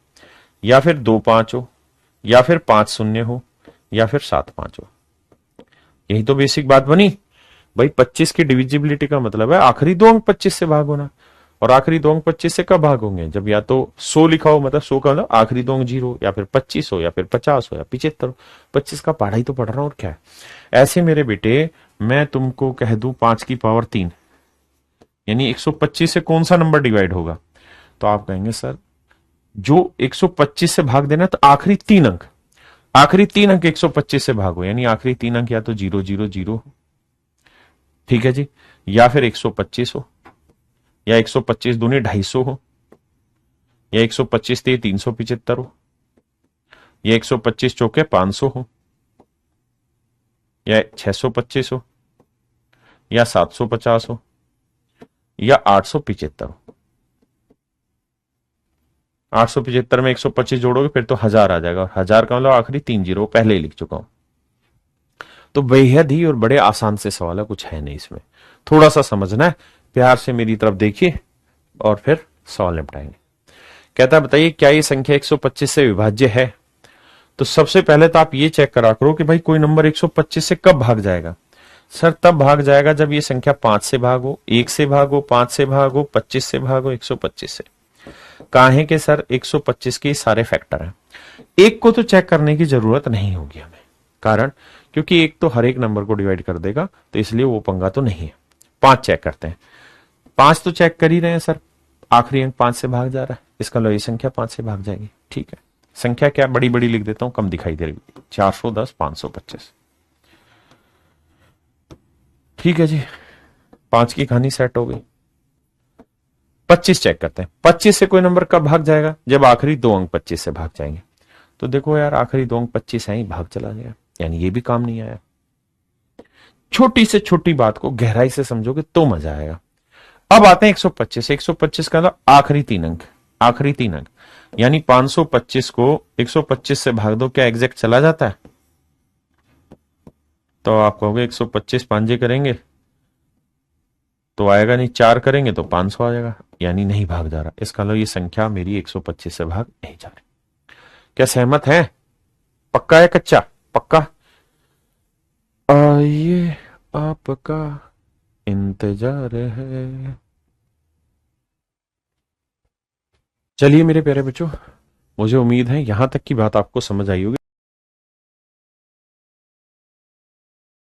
या फिर 2 5 हो, या फिर 5 0 हो, या फिर 7 5 हो। यही तो बेसिक बात बनी भाई। 25 की डिविजिबिलिटी का मतलब है आखिरी दो अंक 25 से भाग होना, और आखिरी दो अंक 25 से कब भाग होंगे, जब या तो 100 लिखा हो, मतलब 100 का मतलब आखिरी दो अंक 0, या फिर 25 हो, या फिर 50 हो, या 75 हो। 25 का पढ़ा ही तो पढ़ रहा हूं और क्या है। ऐसे मेरे बेटे मैं तुमको कह दूं 5 की पावर 3, यानी 125 से कौन सा नंबर डिवाइड होगा, तो आप कहेंगे सर जो 125 से भाग देना, तो आखिरी तीन अंक, आखिरी तीन अंक 125 से भागो, यानी आखिरी तीन अंक या तो 0 0 0 हो, ठीक है जी, या फिर 125 हो, या 125 दूनी 250 हो, या 125 ते 375 हो, या 125 चौके 500 हो, या 625 हो, या 750 हो, या 875 हो। 875 में 125 जोड़ोगे फिर तो 1000 आ जाएगा, और 1000 का मतलब आखिरी 3 जीरो पहले ही लिख चुका हूं। तो बेहद ही और बड़े आसान से सवाल है, कुछ है नहीं इसमें, थोड़ा सा समझना है, प्यार से मेरी तरफ देखिए और फिर सवाल निपटाएंगे। कहता है बताइए क्या ये संख्या 125 से विभाज्य है। तो सबसे पहले तो आप ये चेक करा करो कि भाई कोई नंबर 125 से कब भाग जाएगा। सर तब भाग जाएगा जब ये संख्या 5 से भागो, 1 से भागो, 5 से भागो, 25 से भागो, 125 से। कहा है कि सर 125 के सारे फैक्टर हैं, एक को तो चेक करने की जरूरत नहीं होगी हमें, कारण क्योंकि एक तो हर एक नंबर को डिवाइड कर देगा, तो इसलिए वो पंगा तो नहीं है। 5 चेक करते हैं, 5 तो चेक कर ही रहे हैं सर, आखिरी अंक 5 से भाग जा रहा है, इसका लो ये संख्या 5 से भाग जाएगी। ठीक है, संख्या क्या बड़ी बड़ी लिख देता हूं, कम दिखाई दे रही, 410 525। ठीक है जी, 5 की कहानी सेट हो गई। 25 चेक करते हैं, 25 से कोई नंबर कब भाग जाएगा, जब आखिरी दो अंक 25 से भाग जाएंगे। तो देखो यार आखिरी दो अंक 25 है ही, भाग चला गया, यानी ये भी काम नहीं आया। छोटी से छोटी बात को गहराई से समझोगे तो मजा आएगा। अब आते हैं 125। 125 का मतलब आखिरी तीन अंक, आखिरी तीन अंक, यानी 525 को 125 से भाग दो, क्या एग्जैक्ट चला जाता है। तो आप कहोगे 125 पांजे करेंगे तो आएगा नहीं, 4 करेंगे तो 500 आ जाएगा, यानी नहीं भाग जा रहा। इसका मतलब ये संख्या मेरी 125 से भाग नहीं जा रही। क्या सहमत है, पक्का है कच्चा, पक्का। आइए आपका इंतजार है। चलिए मेरे प्यारे बच्चों, मुझे उम्मीद है यहां तक की बात आपको समझ आई होगी।